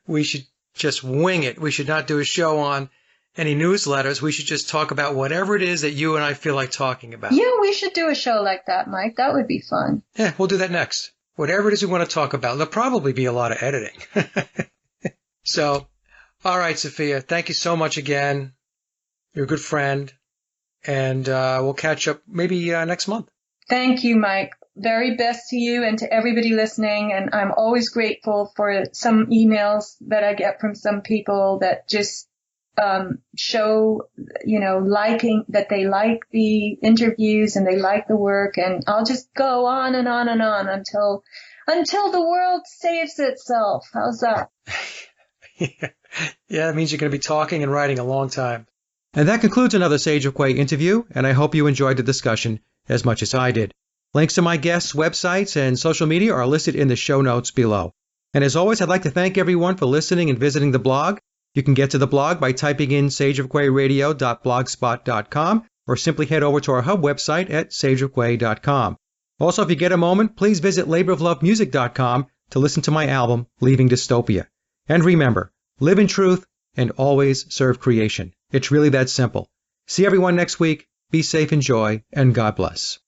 We should just wing it. We should not do a show on any newsletters. We should just talk about whatever it is that you and I feel like talking about. Yeah, we should do a show like that, Mike. That would be fun. Yeah, we'll do that next. Whatever it is we want to talk about. There'll probably be a lot of editing. So, all right, Sophia, thank you so much again. You're a good friend. And we'll catch up maybe next month. Thank you, Mike. Very best to you and to everybody listening. And I'm always grateful for some emails that I get from some people that just show, liking, that they like the interviews and they like the work. And I'll just go on and on and on until the world saves itself. How's that? Yeah, it means you're going to be talking and writing a long time. And that concludes another Sage of Quay interview, and I hope you enjoyed the discussion as much as I did. Links to my guests' websites and social media are listed in the show notes below. And as always, I'd like to thank everyone for listening and visiting the blog. You can get to the blog by typing in sageofquayradio.blogspot.com, or simply head over to our hub website at sageofquay.com. Also, if you get a moment, please visit laboroflovemusic.com to listen to my album, Leaving Dystopia. And remember, live in truth, and always serve creation. It's really that simple. See everyone next week. Be safe, enjoy, and God bless.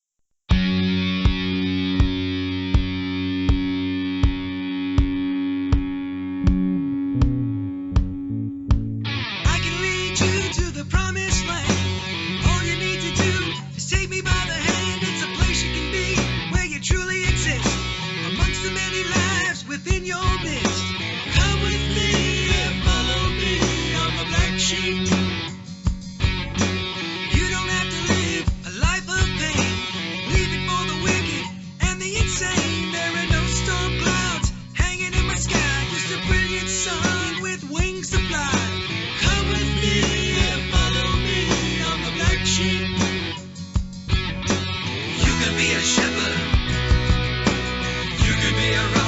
Shepherd, you can be a